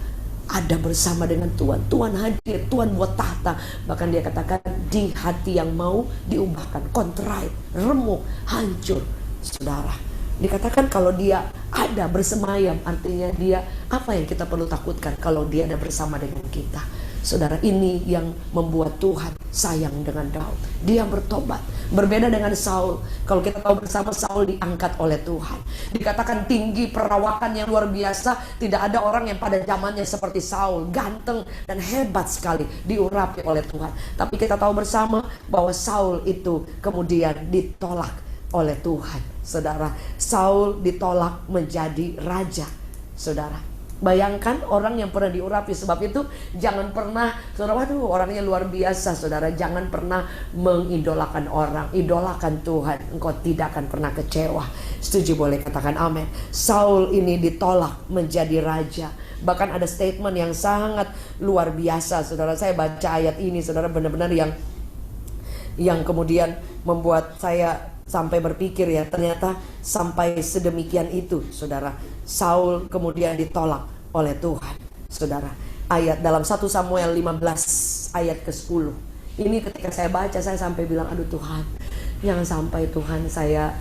ada bersama dengan Tuhan. Tuhan hadir, Tuhan buat tahta. Bahkan dia katakan di hati yang mau diubahkan, contrite, remuk, hancur. Saudara, dikatakan kalau dia ada bersemayam, artinya dia, apa yang kita perlu takutkan kalau dia ada bersama dengan kita? Saudara, ini yang membuat Tuhan sayang dengan Daud. Dia bertobat, berbeda dengan Saul. Kalau kita tahu bersama, Saul diangkat oleh Tuhan. Dikatakan tinggi, perawakan yang luar biasa. Tidak ada orang yang pada zamannya seperti Saul, ganteng dan hebat sekali, diurapi oleh Tuhan. Tapi kita tahu bersama bahwa Saul itu kemudian ditolak oleh Tuhan. Saudara, Saul ditolak menjadi raja. Saudara, bayangkan orang yang pernah diurapi. Sebab itu jangan pernah, saudara, waduh orangnya luar biasa, saudara, jangan pernah mengidolakan orang. Idolakan Tuhan, engkau tidak akan pernah kecewa. Setuju? Boleh katakan amin. Saul ini ditolak menjadi raja. Bahkan ada statement yang sangat luar biasa, saudara. Saya baca ayat ini, saudara, benar-benar yang kemudian membuat saya sampai berpikir ya, ternyata sampai sedemikian itu, saudara. Saul kemudian ditolak oleh Tuhan, saudara. Ayat dalam 1 Samuel 15 ayat ke-10. Ini ketika saya baca, saya sampai bilang, aduh Tuhan, jangan sampai Tuhan saya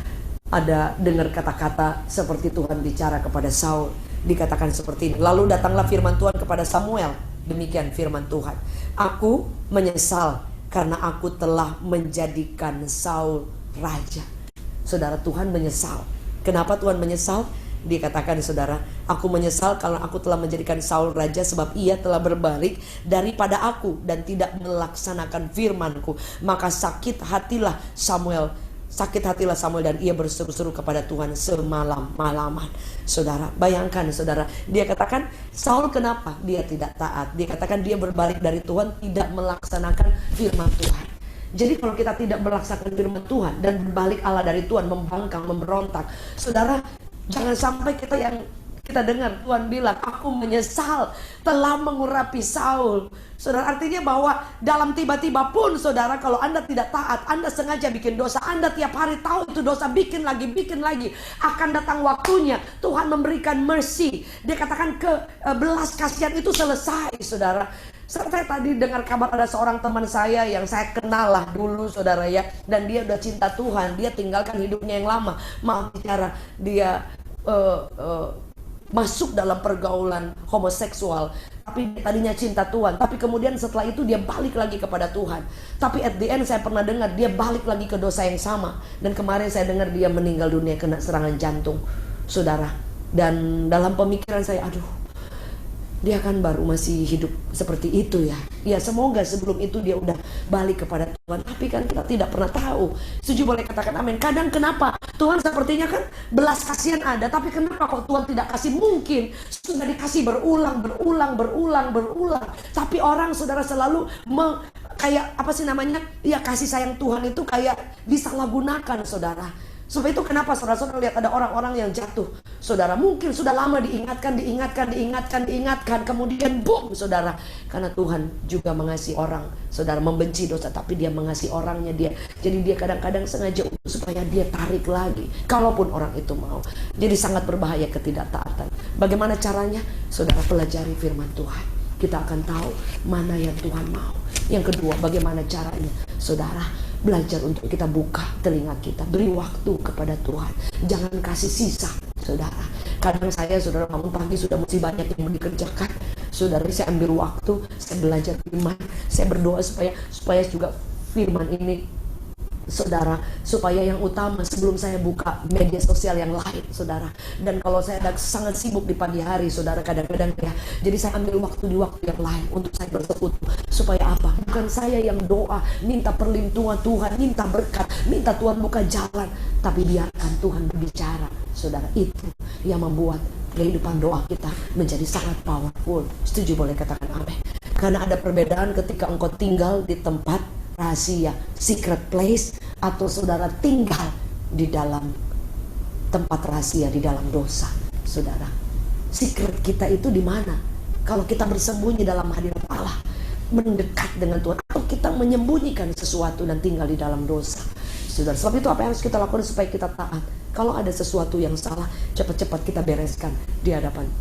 ada dengar kata-kata seperti Tuhan bicara kepada Saul. Dikatakan seperti ini, lalu datanglah firman Tuhan kepada Samuel. Demikian firman Tuhan, aku menyesal karena aku telah menjadikan Saul raja. Saudara, Tuhan menyesal. Kenapa Tuhan menyesal? Dikatakan, saudara, aku menyesal karena aku telah menjadikan Saul raja, sebab ia telah berbalik daripada aku dan tidak melaksanakan firmanku. Maka sakit hatilah Samuel dan ia berseru-seru kepada Tuhan semalam-malaman. Saudara, bayangkan saudara, dia katakan Saul kenapa dia tidak taat. Dia katakan dia berbalik dari Tuhan, tidak melaksanakan firman Tuhan. Jadi kalau kita tidak melaksanakan firman Tuhan dan berbalik Allah dari Tuhan, membangkang, memberontak, saudara, jangan sampai kita dengar Tuhan bilang, aku menyesal telah mengurapi Saul. Saudara, artinya bahwa dalam tiba-tiba pun, saudara, kalau Anda tidak taat, Anda sengaja bikin dosa, Anda tiap hari tahu itu dosa, bikin lagi, akan datang waktunya Tuhan memberikan mercy. Dia katakan belas kasihan itu selesai, saudara. Saya tadi dengar kabar ada seorang teman saya yang saya kenal lah dulu, saudara ya, dan dia udah cinta Tuhan, dia tinggalkan hidupnya yang lama, maaf bicara, dia masuk dalam pergaulan homoseksual, tapi tadinya cinta Tuhan, tapi kemudian setelah itu dia balik lagi kepada Tuhan. Tapi at the end saya pernah dengar dia balik lagi ke dosa yang sama, dan kemarin saya dengar dia meninggal dunia kena serangan jantung, saudara. Dan dalam pemikiran saya, aduh, dia kan baru masih hidup seperti itu ya. Ya semoga sebelum itu dia udah balik kepada Tuhan. Tapi kan kita tidak pernah tahu. Setuju, boleh katakan amin. Kadang kenapa Tuhan sepertinya kan belas kasihan ada, tapi kenapa kok Tuhan tidak kasih? Mungkin sudah dikasih berulang. Tapi orang, saudara, selalu kayak apa sih namanya? Ya kasih sayang Tuhan itu kayak disalahgunakan, saudara. Sebab itu kenapa saudara-saudara lihat ada orang-orang yang jatuh, saudara, mungkin sudah lama diingatkan, kemudian boom, saudara. Karena Tuhan juga mengasihi orang, saudara, membenci dosa, tapi dia mengasihi orangnya dia. Jadi dia kadang-kadang sengaja supaya dia tarik lagi, kalaupun orang itu mau. Jadi sangat berbahaya ketidaktaatan. Bagaimana caranya? Saudara, pelajari firman Tuhan. Kita akan tahu mana yang Tuhan mau. Yang kedua, bagaimana caranya? Saudara, belajar untuk kita buka telinga kita, beri waktu kepada Tuhan, jangan kasih sisa, saudara. Kadang saya, saudara, bangun pagi sudah mesti banyak yang dikerjakan, saudara, saya ambil waktu, saya belajar firman, saya berdoa supaya juga firman ini, saudara, supaya yang utama sebelum saya buka media sosial yang lain, saudara. Dan kalau saya sangat sibuk di pagi hari, saudara, kadang-kadang ya, jadi saya ambil waktu di waktu yang lain untuk saya bersekutu. Supaya apa? Bukan saya yang doa, minta perlindungan Tuhan, minta berkat, minta Tuhan buka jalan, tapi biarkan Tuhan berbicara, saudara. Itu yang membuat kehidupan doa kita menjadi sangat powerful. Setuju, boleh katakan amin. Karena ada perbedaan ketika engkau tinggal di tempat rahasia, secret place, atau saudara tinggal di dalam tempat rahasia, di dalam dosa, saudara. Secret kita itu di mana? Kalau kita bersembunyi dalam hadirat Allah, mendekat dengan Tuhan, atau kita menyembunyikan sesuatu dan tinggal di dalam dosa, saudara. Sebab itu apa yang harus kita lakukan supaya kita taat? Kalau ada sesuatu yang salah, cepat-cepat kita bereskan di hadapan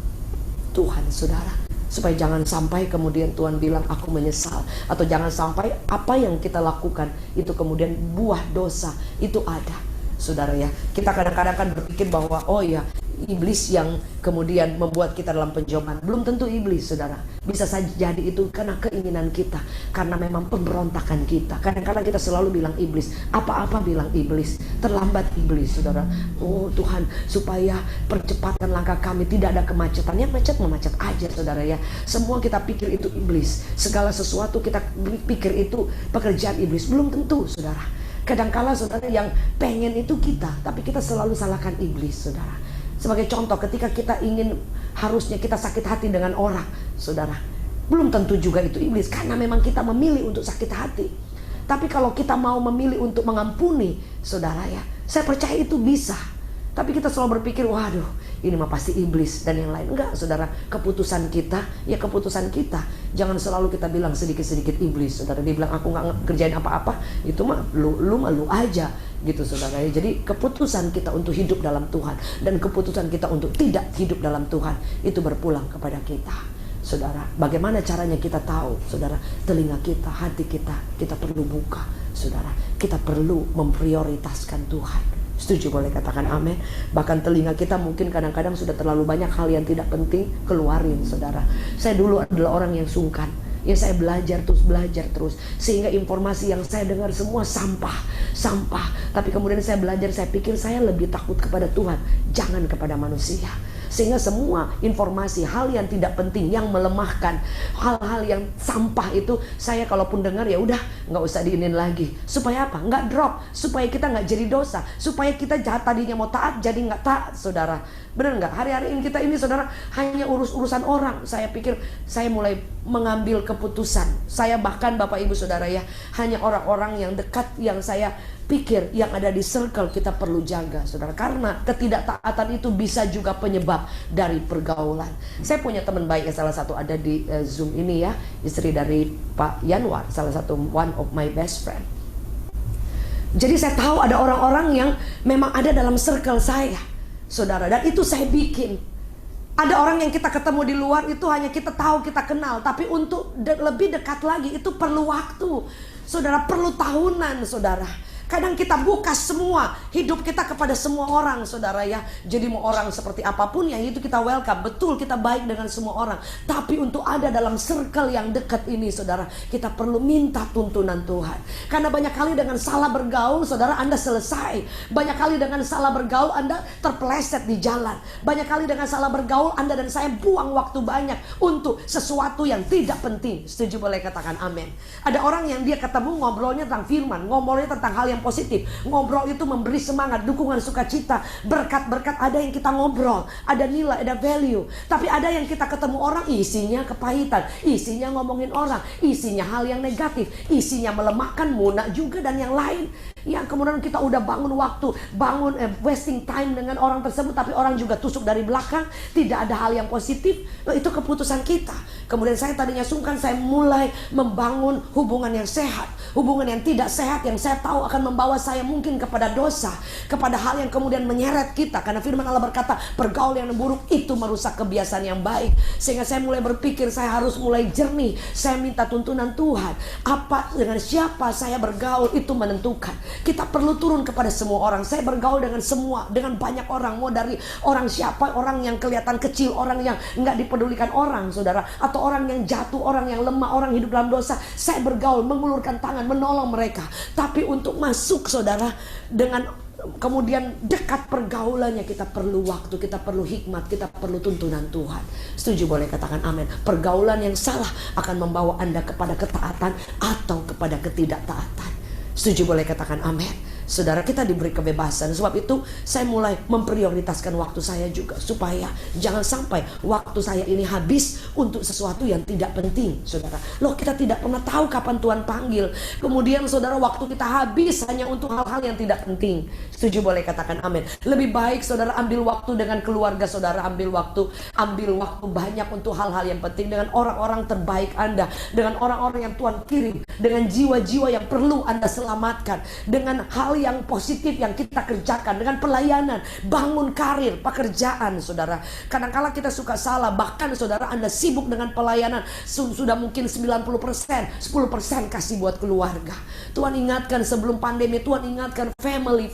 Tuhan, saudara. Supaya jangan sampai kemudian Tuhan bilang aku menyesal, atau jangan sampai apa yang kita lakukan itu kemudian buah dosa itu ada, saudara ya. Kita kadang-kadang kan berpikir bahwa oh ya, iblis yang kemudian membuat kita dalam penjoman. Belum tentu iblis, saudara. Bisa saja jadi itu karena keinginan kita, karena memang pemberontakan kita. Kadang-kadang kita selalu bilang iblis, apa-apa bilang iblis, terlambat iblis, saudara. Oh Tuhan, supaya percepatan langkah kami, tidak ada kemacetan. Yang macet memacet aja, saudara ya. Semua kita pikir itu iblis, segala sesuatu kita pikir itu pekerjaan iblis. Belum tentu, saudara. Kadang-kala, saudara, yang pengen itu kita, tapi kita selalu salahkan iblis, saudara. Sebagai contoh, ketika kita ingin, harusnya kita sakit hati dengan orang, saudara, belum tentu juga itu iblis, karena memang kita memilih untuk sakit hati. Tapi kalau kita mau memilih untuk mengampuni, saudara ya, saya percaya itu bisa. Tapi kita selalu berpikir, waduh ini mah pasti iblis dan yang lain. Enggak saudara, keputusan kita, ya keputusan kita. Jangan selalu kita bilang sedikit-sedikit iblis. Saudara, dia bilang aku gak kerjain apa-apa, itu mah lu aja gitu saudara. Jadi keputusan kita untuk hidup dalam Tuhan dan keputusan kita untuk tidak hidup dalam Tuhan, itu berpulang kepada kita. Saudara, bagaimana caranya kita tahu? Saudara, telinga kita, hati kita perlu buka. Saudara, kita perlu memprioritaskan Tuhan. Setuju, boleh katakan amin. Bahkan telinga kita mungkin kadang-kadang sudah terlalu banyak hal yang tidak penting, keluarin saudara. Saya dulu adalah orang yang sungkan, ya saya belajar terus, sehingga informasi yang saya dengar semua sampah. Tapi kemudian saya belajar, saya pikir saya lebih takut kepada Tuhan, jangan kepada manusia. Sehingga semua informasi, hal yang tidak penting, yang melemahkan, hal-hal yang sampah itu, saya kalaupun dengar ya udah nggak usah diinin lagi. Supaya apa? Nggak drop, supaya kita nggak jadi dosa, supaya kita jahat tadinya mau taat jadi nggak taat, saudara. Benar nggak? Hari-hari ini kita ini saudara hanya urusan orang. Saya pikir saya mulai mengambil keputusan. Saya bahkan Bapak Ibu Saudara ya, hanya orang-orang yang dekat yang saya pikir yang ada di circle kita perlu jaga saudara. Karena ketidaktaatan itu bisa juga penyebab dari pergaulan. Saya punya teman baik yang salah satu ada di Zoom ini ya, istri dari Pak Yanwar, salah satu one of my best friend. Jadi saya tahu ada orang-orang yang memang ada dalam circle saya saudara, dan itu saya bikin. Ada orang yang kita ketemu di luar itu hanya kita tahu, kita kenal, tapi untuk lebih dekat lagi itu perlu waktu saudara, perlu tahunan saudara. Kadang kita buka semua hidup kita kepada semua orang saudara ya. Jadi mau orang seperti apapun yang itu kita welcome. Betul, kita baik dengan semua orang. Tapi untuk ada dalam circle yang dekat ini saudara, kita perlu minta tuntunan Tuhan. Karena banyak kali dengan salah bergaul saudara Anda selesai. Banyak kali dengan salah bergaul Anda terpeleset di jalan. Banyak kali dengan salah bergaul Anda dan saya buang waktu banyak untuk sesuatu yang tidak penting. Setuju, boleh katakan amin. Ada orang yang dia ketemu ngobrolnya tentang firman, ngobrolnya tentang hal yang positif. Ngobrol itu memberi semangat, dukungan, sukacita, berkat-berkat. Ada yang kita ngobrol, ada nilai, ada value. Tapi ada yang kita ketemu orang, isinya kepahitan, isinya ngomongin orang, isinya hal yang negatif, isinya melemahkan, munak juga dan yang lain. Yang kemudian kita udah bangun waktu, wasting time dengan orang tersebut, tapi orang juga tusuk dari belakang, tidak ada hal yang positif. Itu keputusan kita. Kemudian saya tadinya sungkan, saya mulai membangun hubungan yang sehat. Hubungan yang tidak sehat yang saya tahu akan membawa saya mungkin kepada dosa, kepada hal yang kemudian menyeret kita. Karena firman Allah berkata, pergaulan yang buruk itu merusak kebiasaan yang baik. Sehingga saya mulai berpikir, saya harus mulai jernih. Saya minta tuntunan Tuhan. Apa, dengan siapa saya bergaul itu menentukan. Kita perlu turun kepada semua orang. Saya bergaul dengan semua, dengan banyak orang. Mau dari orang siapa, orang yang kelihatan kecil, orang yang nggak dipedulikan orang saudara, atau orang yang jatuh, orang yang lemah, orang hidup dalam dosa. Saya bergaul, mengulurkan tangan, menolong mereka. Tapi untuk masuk saudara dengan kemudian dekat pergaulannya, kita perlu waktu, kita perlu hikmat, kita perlu tuntunan Tuhan. Setuju, boleh katakan amin. Pergaulan yang salah akan membawa Anda kepada ketaatan atau kepada ketidaktaatan. Setuju, boleh katakan amin. Saudara, kita diberi kebebasan. Sebab itu saya mulai memprioritaskan waktu saya juga, supaya jangan sampai waktu saya ini habis untuk sesuatu yang tidak penting. Saudara, loh, kita tidak pernah tahu kapan Tuhan panggil. Kemudian saudara, waktu kita habis hanya untuk hal-hal yang tidak penting. Setuju, boleh katakan amin. Lebih baik saudara ambil waktu dengan keluarga saudara, ambil waktu banyak untuk hal-hal yang penting, dengan orang-orang terbaik Anda, dengan orang-orang yang Tuhan kirim, dengan jiwa-jiwa yang perlu Anda selamatkan, dengan hal yang positif yang kita kerjakan, dengan pelayanan, bangun karir, pekerjaan saudara. Kadang-kala kita suka salah, bahkan saudara Anda sibuk dengan pelayanan, sudah mungkin 90%, 10% kasih buat keluarga. Tuhan ingatkan sebelum pandemi, Tuhan ingatkan family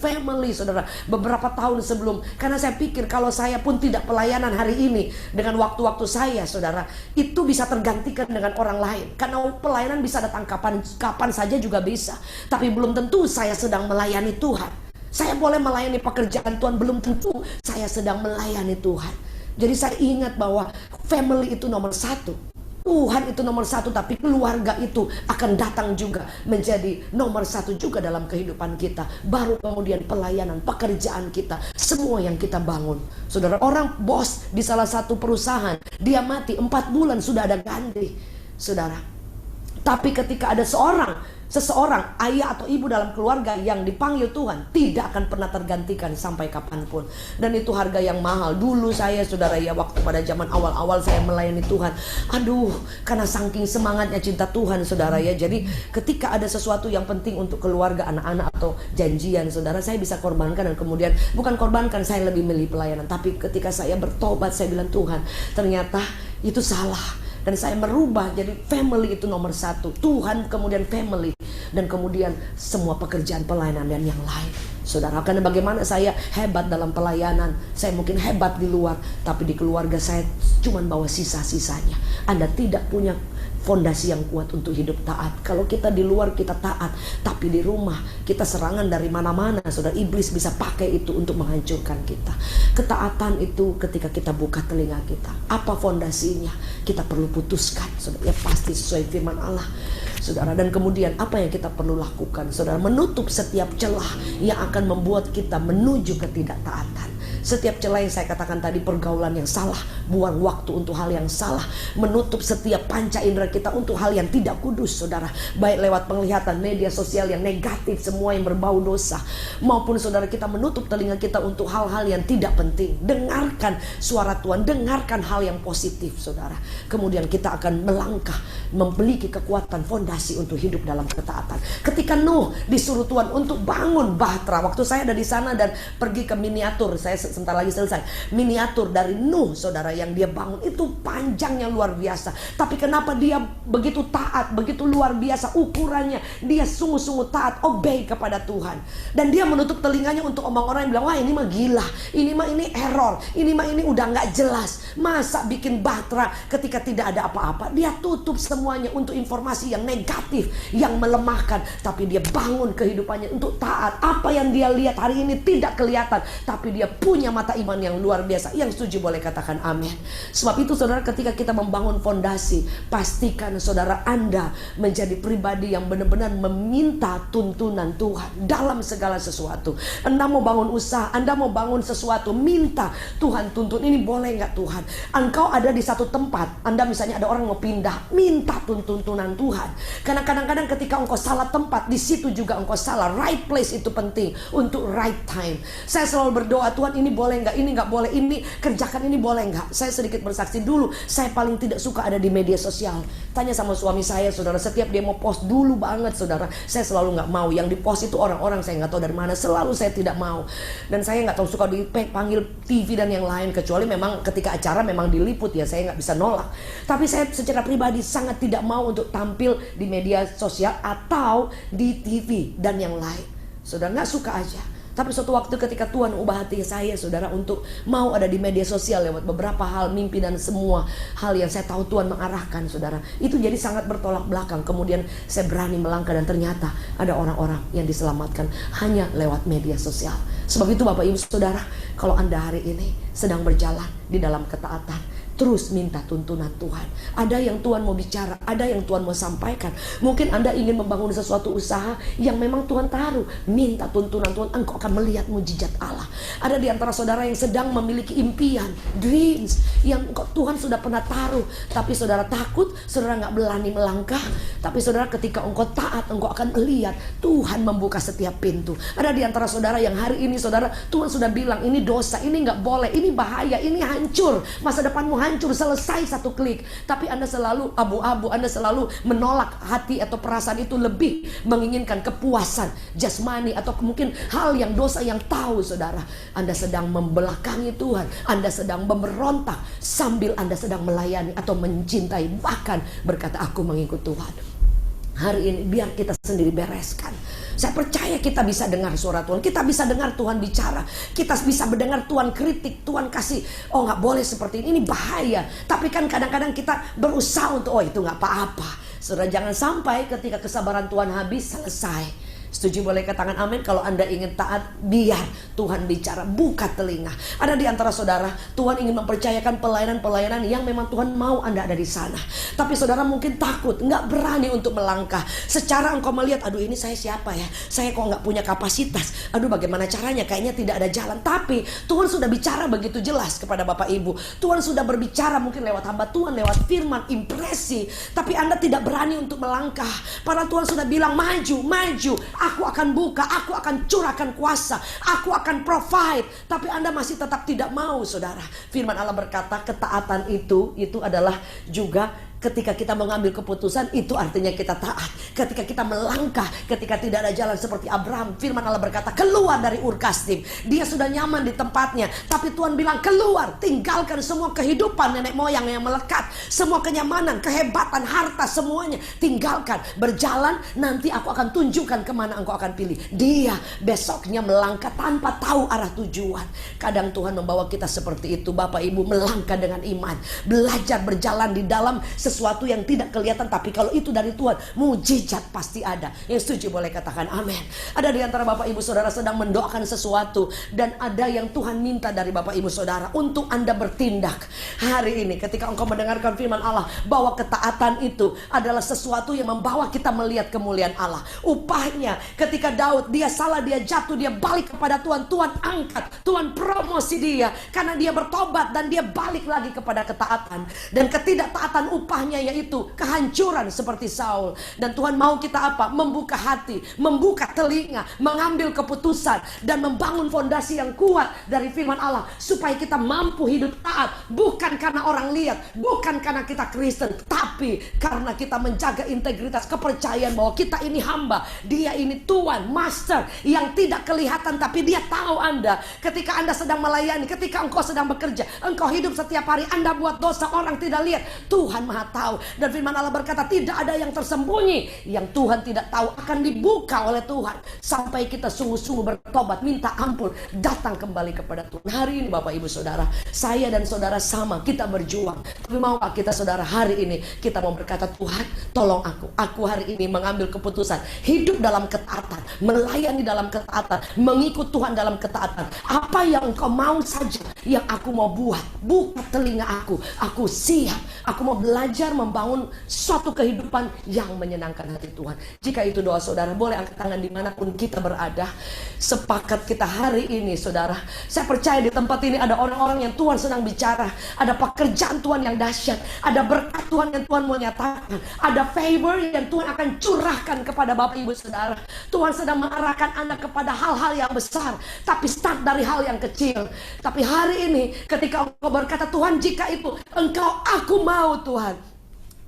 saudara, beberapa tahun sebelum. Karena saya pikir kalau saya pun tidak pelayanan hari ini, dengan waktu-waktu saya saudara, itu bisa tergantikan dengan orang lain. Karena pelayanan bisa datang kapan saja juga bisa. Tapi belum tentu saya sedang melayani Tuhan. Saya boleh melayani pekerjaan Tuhan, belum tentu saya sedang melayani Tuhan. Jadi saya ingat bahwa family itu nomor satu, Tuhan itu nomor satu, tapi keluarga itu akan datang juga menjadi nomor satu juga dalam kehidupan kita. Baru kemudian pelayanan, pekerjaan kita, semua yang kita bangun. Saudara, orang bos di salah satu perusahaan, dia mati 4 bulan sudah ada ganti. Saudara, Tapi ketika ada seseorang ayah atau ibu dalam keluarga yang dipanggil Tuhan, tidak akan pernah tergantikan sampai kapanpun. Dan itu harga yang mahal. Dulu saya, saudara ya, waktu pada zaman awal-awal saya melayani Tuhan, aduh, karena saking semangatnya cinta Tuhan, saudara ya, jadi ketika ada sesuatu yang penting untuk keluarga, anak-anak atau janjian, saudara, saya bisa korbankan. Dan kemudian bukan korbankan, saya lebih milih pelayanan. Tapi ketika saya bertobat, saya bilang, Tuhan, ternyata itu salah. Dan saya merubah jadi family itu nomor satu. Tuhan, kemudian family, dan kemudian semua pekerjaan pelayanan dan yang lain. Saudara, karena bagaimana saya hebat dalam pelayanan, saya mungkin hebat di luar, tapi di keluarga saya cuma bawa sisa-sisanya. Anda tidak punya fondasi yang kuat untuk hidup taat. Kalau kita di luar kita taat, tapi di rumah kita serangan dari mana-mana. Saudara, iblis bisa pakai itu untuk menghancurkan kita. Ketaatan itu ketika kita buka telinga kita. Apa fondasinya? Kita perlu putuskan, saudara, ya pasti sesuai firman Allah, saudara. Dan kemudian apa yang kita perlu lakukan, saudara? Menutup setiap celah yang akan membuat kita menuju ketidaktaatan. Setiap celah yang saya katakan tadi, pergaulan yang salah, buang waktu untuk hal yang salah, menutup setiap panca indera kita untuk hal yang tidak kudus, saudara. Baik lewat penglihatan media sosial yang negatif, semua yang berbau dosa, maupun saudara kita menutup telinga kita untuk hal-hal yang tidak penting. Dengarkan suara Tuhan, dengarkan hal yang positif, saudara. Kemudian kita akan melangkah, memiliki kekuatan fondasi untuk hidup dalam ketaatan. Ketika Nuh disuruh Tuhan untuk bangun bahtera, waktu saya ada di sana dan pergi ke miniatur, saya sebentar lagi selesai, miniatur dari Nuh, saudara, yang dia bangun itu panjangnya luar biasa. Tapi kenapa dia begitu taat, begitu luar biasa ukurannya? Dia sungguh-sungguh taat, obey kepada Tuhan. Dan dia menutup telinganya untuk orang-orang yang bilang, wah ini mah gila, ini mah ini error, ini mah ini udah gak jelas. Masa bikin bahtera ketika tidak ada apa-apa? Dia tutup semuanya untuk informasi yang negatif, yang melemahkan. Tapi dia bangun kehidupannya untuk taat. Apa yang dia lihat hari ini tidak kelihatan, tapi dia punya mata iman yang luar biasa. Yang setuju boleh katakan amin. Sebab itu, saudara, ketika kita membangun fondasi, pastikan saudara Anda menjadi pribadi yang benar-benar meminta tuntunan Tuhan dalam segala sesuatu. Anda mau bangun usaha, Anda mau bangun sesuatu, minta Tuhan tuntun, ini boleh nggak Tuhan? Engkau ada di satu tempat, Anda misalnya ada orang mau pindah, minta tuntunan Tuhan. Karena kadang-kadang ketika engkau salah tempat, di situ juga engkau salah. Right place itu penting untuk right time. Saya selalu berdoa, Tuhan ini boleh nggak, ini nggak boleh, ini kerjakan, ini boleh nggak. Saya sedikit bersaksi dulu, saya paling tidak suka ada di media sosial. Tanya sama suami saya, saudara, setiap dia mau post dulu banget, saudara, saya selalu nggak mau. Yang di post itu orang-orang saya nggak tahu dari mana, selalu saya tidak mau. Dan saya nggak tahu suka dipanggil TV dan yang lain, kecuali memang ketika acara memang diliput ya, saya nggak bisa nolak. Tapi saya secara pribadi sangat tidak mau untuk tampil di media sosial atau di TV dan yang lain. Saudara, nggak suka aja. Tapi suatu waktu ketika Tuhan ubah hati saya, saudara, untuk mau ada di media sosial lewat beberapa hal, mimpi dan semua hal yang saya tahu Tuhan mengarahkan, saudara, itu jadi sangat bertolak belakang. Kemudian saya berani melangkah dan ternyata ada orang-orang yang diselamatkan hanya lewat media sosial. Sebab itu Bapak Ibu Saudara, kalau Anda hari ini sedang berjalan di dalam ketaatan, terus minta tuntunan Tuhan. Ada yang Tuhan mau bicara, ada yang Tuhan mau sampaikan. Mungkin Anda ingin membangun sesuatu usaha yang memang Tuhan taruh. Minta tuntunan Tuhan, engkau akan melihat mujizat Allah. Ada di antara saudara yang sedang memiliki impian, dreams, yang Tuhan sudah pernah taruh. Tapi saudara takut, saudara gak berani melangkah. Tapi saudara, ketika engkau taat, engkau akan melihat Tuhan membuka setiap pintu. Ada di antara saudara yang hari ini, saudara, Tuhan sudah bilang, ini dosa, ini gak boleh, ini bahaya, ini hancur, masa depanmu hancur, selesai satu klik. Tapi Anda selalu abu-abu, Anda selalu menolak hati atau perasaan itu, lebih menginginkan kepuasan jasmani atau mungkin hal yang dosa yang tahu, saudara, Anda sedang membelakangi Tuhan, Anda sedang memberontak sambil Anda sedang melayani atau mencintai, bahkan berkata aku mengikut Tuhan. Hari ini biar kita sendiri bereskan. Saya percaya kita bisa dengar suara Tuhan, kita bisa dengar Tuhan bicara, kita bisa mendengar Tuhan kritik, Tuhan kasih, oh gak boleh seperti ini bahaya. Tapi kan kadang-kadang kita berusaha untuk, oh itu gak apa-apa. Saudara, jangan sampai ketika kesabaran Tuhan habis, selesai. Setuju boleh katakan amin. Kalau Anda ingin taat, biar Tuhan bicara, buka telinga. Ada di antara saudara, Tuhan ingin mempercayakan pelayanan-pelayanan yang memang Tuhan mau Anda ada di sana. Tapi saudara mungkin takut, nggak berani untuk melangkah. Secara engkau melihat, aduh ini saya siapa ya? Saya kok nggak punya kapasitas. Aduh bagaimana caranya? Kayaknya tidak ada jalan. Tapi Tuhan sudah bicara begitu jelas kepada Bapak Ibu. Tuhan sudah berbicara mungkin lewat hamba Tuhan, lewat firman, impresi. Tapi Anda tidak berani untuk melangkah. Padahal Tuhan sudah bilang, maju, maju. Aku akan buka, aku akan curahkan kuasa, aku akan provide. Tapi Anda masih tetap tidak mau, saudara. Firman Allah berkata, ketaatan itu adalah juga ketika kita mengambil keputusan, itu artinya kita taat. Ketika kita melangkah, ketika tidak ada jalan seperti Abraham, firman Allah berkata, keluar dari Ur Kasdim. Dia sudah nyaman di tempatnya, tapi Tuhan bilang, keluar, tinggalkan semua kehidupan nenek moyang yang melekat, semua kenyamanan, kehebatan, harta, semuanya tinggalkan. Berjalan, nanti aku akan tunjukkan kemana engkau akan pilih. Dia besoknya melangkah tanpa tahu arah tujuan. Kadang Tuhan membawa kita seperti itu, Bapak Ibu, melangkah dengan iman, belajar berjalan di dalam sesuatu yang tidak kelihatan, tapi kalau itu dari Tuhan, mujizat pasti ada. Yang setuju boleh katakan amin. Ada di antara Bapak Ibu Saudara sedang mendoakan sesuatu, dan ada yang Tuhan minta dari Bapak Ibu Saudara untuk Anda bertindak. Hari ini ketika engkau mendengarkan firman Allah, bahwa ketaatan itu adalah sesuatu yang membawa kita melihat kemuliaan Allah. Upahnya ketika Daud, dia salah, dia jatuh, dia balik kepada Tuhan. Tuhan angkat, Tuhan promosi dia, karena dia bertobat dan dia balik lagi kepada ketaatan. Dan ketidaktaatan upahnya yaitu kehancuran seperti Saul. Dan Tuhan mau kita apa? Membuka hati, membuka telinga, mengambil keputusan, dan membangun fondasi yang kuat dari firman Allah, supaya kita mampu hidup taat. Bukan karena orang lihat, bukan karena kita Kristen, tapi karena kita menjaga integritas, kepercayaan bahwa kita ini hamba, dia ini Tuhan, Master, yang tidak kelihatan, tapi dia tahu Anda. Ketika Anda sedang melayani, ketika engkau sedang bekerja, engkau hidup setiap hari, Anda buat dosa, orang tidak lihat, Tuhan Maha tahu. Dan firman Allah berkata, tidak ada yang tersembunyi yang Tuhan tidak tahu, akan dibuka oleh Tuhan. Sampai kita sungguh-sungguh bertobat, minta ampun, datang kembali kepada Tuhan. Hari ini Bapak Ibu Saudara, saya dan saudara sama, kita berjuang. Tapi maukah kita saudara hari ini, kita mau berkata, Tuhan tolong aku hari ini mengambil keputusan, hidup dalam ketaatan, melayani dalam ketaatan, mengikut Tuhan dalam ketaatan. Apa yang engkau mau saja yang aku mau buat. Buka telinga aku siap. Aku mau belajar membangun suatu kehidupan yang menyenangkan hati Tuhan. Jika itu doa saudara, boleh angkat tangan dimanapun kita berada. Sepakat kita hari ini saudara, saya percaya di tempat ini ada orang-orang yang Tuhan sedang bicara. Ada pekerjaan Tuhan yang dahsyat, ada berkat Tuhan yang Tuhan mau nyatakan, ada favor yang Tuhan akan curahkan kepada Bapak Ibu Saudara. Tuhan sedang mengarahkan Anda kepada hal-hal yang besar, tapi start dari hal yang kecil. Tapi hari ini ketika engkau berkata, Tuhan jika itu engkau, aku mau Tuhan,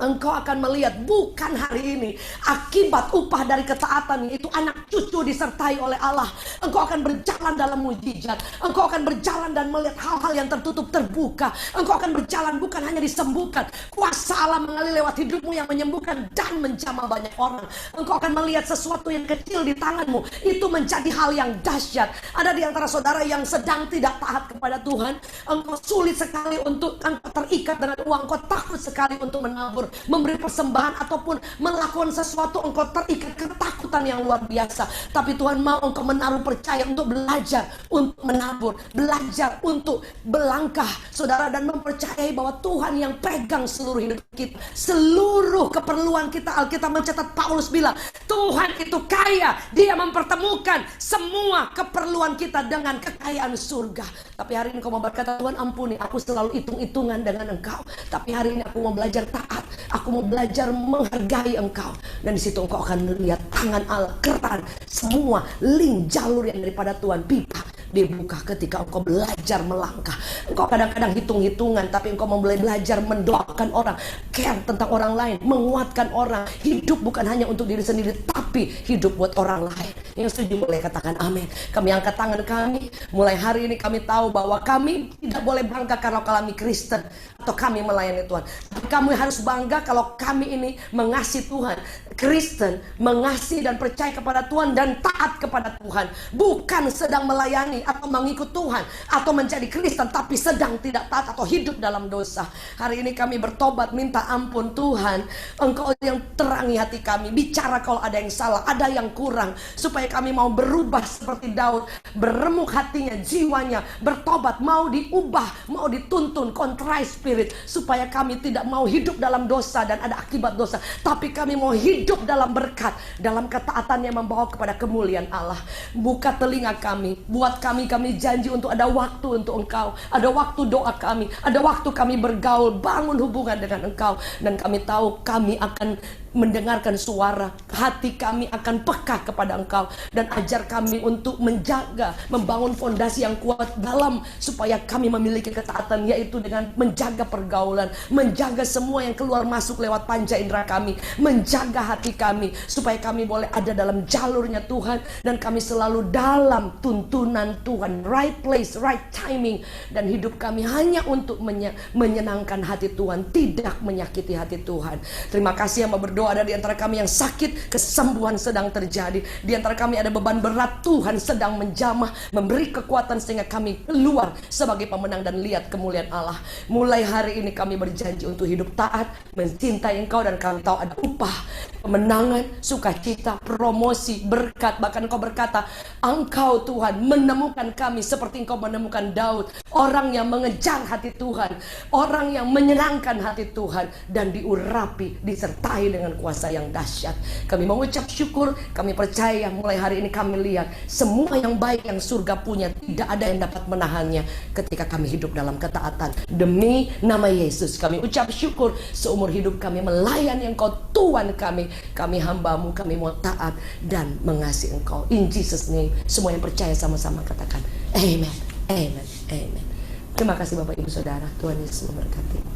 engkau akan melihat bukan hari ini akibat upah dari ketaatan, yaitu anak cucu disertai oleh Allah. Engkau akan berjalan dalam mujizat. Engkau akan berjalan dan melihat hal-hal yang tertutup terbuka. Engkau akan berjalan bukan hanya disembuhkan, kuasa Allah mengalir lewat hidupmu yang menyembuhkan dan menjamah banyak orang. Engkau akan melihat sesuatu yang kecil di tanganmu itu menjadi hal yang dahsyat. Ada di antara saudara yang sedang tidak taat kepada Tuhan. Engkau sulit sekali untuk, engkau terikat dengan uang, engkau takut sekali untuk menabur, memberi persembahan ataupun melakukan sesuatu, engkau terikat ketakutan yang luar biasa. Tapi Tuhan mau engkau menaruh percaya untuk belajar untuk menabur, belajar untuk berlangkah saudara, dan mempercayai bahwa Tuhan yang pegang seluruh hidup kita, seluruh keperluan kita. Alkitab mencatat, Paulus bilang Tuhan itu kaya, dia mempertemukan semua keperluan kita dengan kekayaan surga. Tapi hari ini kau mau berkata, Tuhan ampuni, aku selalu hitung-hitungan dengan engkau, tapi hari ini aku mau belajar taat. Aku mau belajar menghargai engkau. Dan di situ engkau akan melihat tangan Allah, keran, semua link jalur yang daripada Tuhan, pipa dibuka ketika engkau belajar melangkah. Engkau kadang-kadang hitung-hitungan, tapi engkau mau belajar mendoakan orang, care tentang orang lain, menguatkan orang. Hidup bukan hanya untuk diri sendiri, tapi hidup buat orang lain. Yang setuju boleh katakan amin. Kami angkat tangan kami. Mulai hari ini kami tahu bahwa kami tidak boleh bangga kalau kami Kristen atau kami melayani Tuhan. Tapi kami harus bangga kalau kami ini mengasihi Tuhan. Kristen mengasihi dan percaya kepada Tuhan dan taat kepada Tuhan, bukan sedang melayani atau mengikut Tuhan atau menjadi Kristen tapi sedang tidak taat atau hidup dalam dosa. Hari ini kami bertobat, minta ampun Tuhan, Engkau yang terangi hati kami, bicara kalau ada yang salah, ada yang kurang, supaya kami mau berubah seperti Daud, beremuk hatinya, jiwanya, bertobat, mau diubah, mau dituntun, contrite spirit, supaya kami tidak mau hidup dalam dosa dan ada akibat dosa, tapi kami mau hidup dalam berkat, dalam ketaatan yang membawa kepada kemuliaan Allah. Buka telinga kami, buat kami janji untuk ada waktu untuk Engkau, ada waktu doa kami, ada waktu kami bergaul, bangun hubungan dengan Engkau, dan kami tahu kami akan mendengarkan suara, hati kami akan peka kepada Engkau, dan ajar kami untuk menjaga, membangun fondasi yang kuat dalam, supaya kami memiliki ketaatan, yaitu dengan menjaga pergaulan, menjaga semua yang keluar masuk lewat panca indera kami, menjaga hati kami, supaya kami boleh ada dalam jalurnya Tuhan, dan kami selalu dalam tuntunan Tuhan, right place, right timing, dan hidup kami hanya untuk menyenangkan hati Tuhan, tidak menyakiti hati Tuhan. Terima kasih yang mau berdoa. Ada di antara kami yang sakit, kesembuhan sedang terjadi. Di antara kami ada beban berat, Tuhan sedang menjamah, memberi kekuatan sehingga kami keluar sebagai pemenang dan lihat kemuliaan Allah. Mulai hari ini kami berjanji untuk hidup taat, mencintai Engkau, dan kami tahu ada upah, kemenangan, sukacita, promosi, berkat. Bahkan Engkau berkata, Engkau Tuhan menemukan kami seperti Engkau menemukan Daud, orang yang mengejar hati Tuhan, orang yang menyenangkan hati Tuhan, dan diurapi, disertai dengan kuasa yang dahsyat. Kami mengucap syukur, kami percaya mulai hari ini kami lihat semua yang baik yang surga punya, tidak ada yang dapat menahannya ketika kami hidup dalam ketaatan. Demi nama Yesus kami ucap syukur, seumur hidup kami melayani Engkau Tuhan kami hamba-Mu, kami mau taat dan mengasihi Engkau. In Jesus name, semua yang percaya sama-sama katakan amen, amen, amen. Terima kasih Bapak Ibu Saudara, Tuhan Yesus memberkati.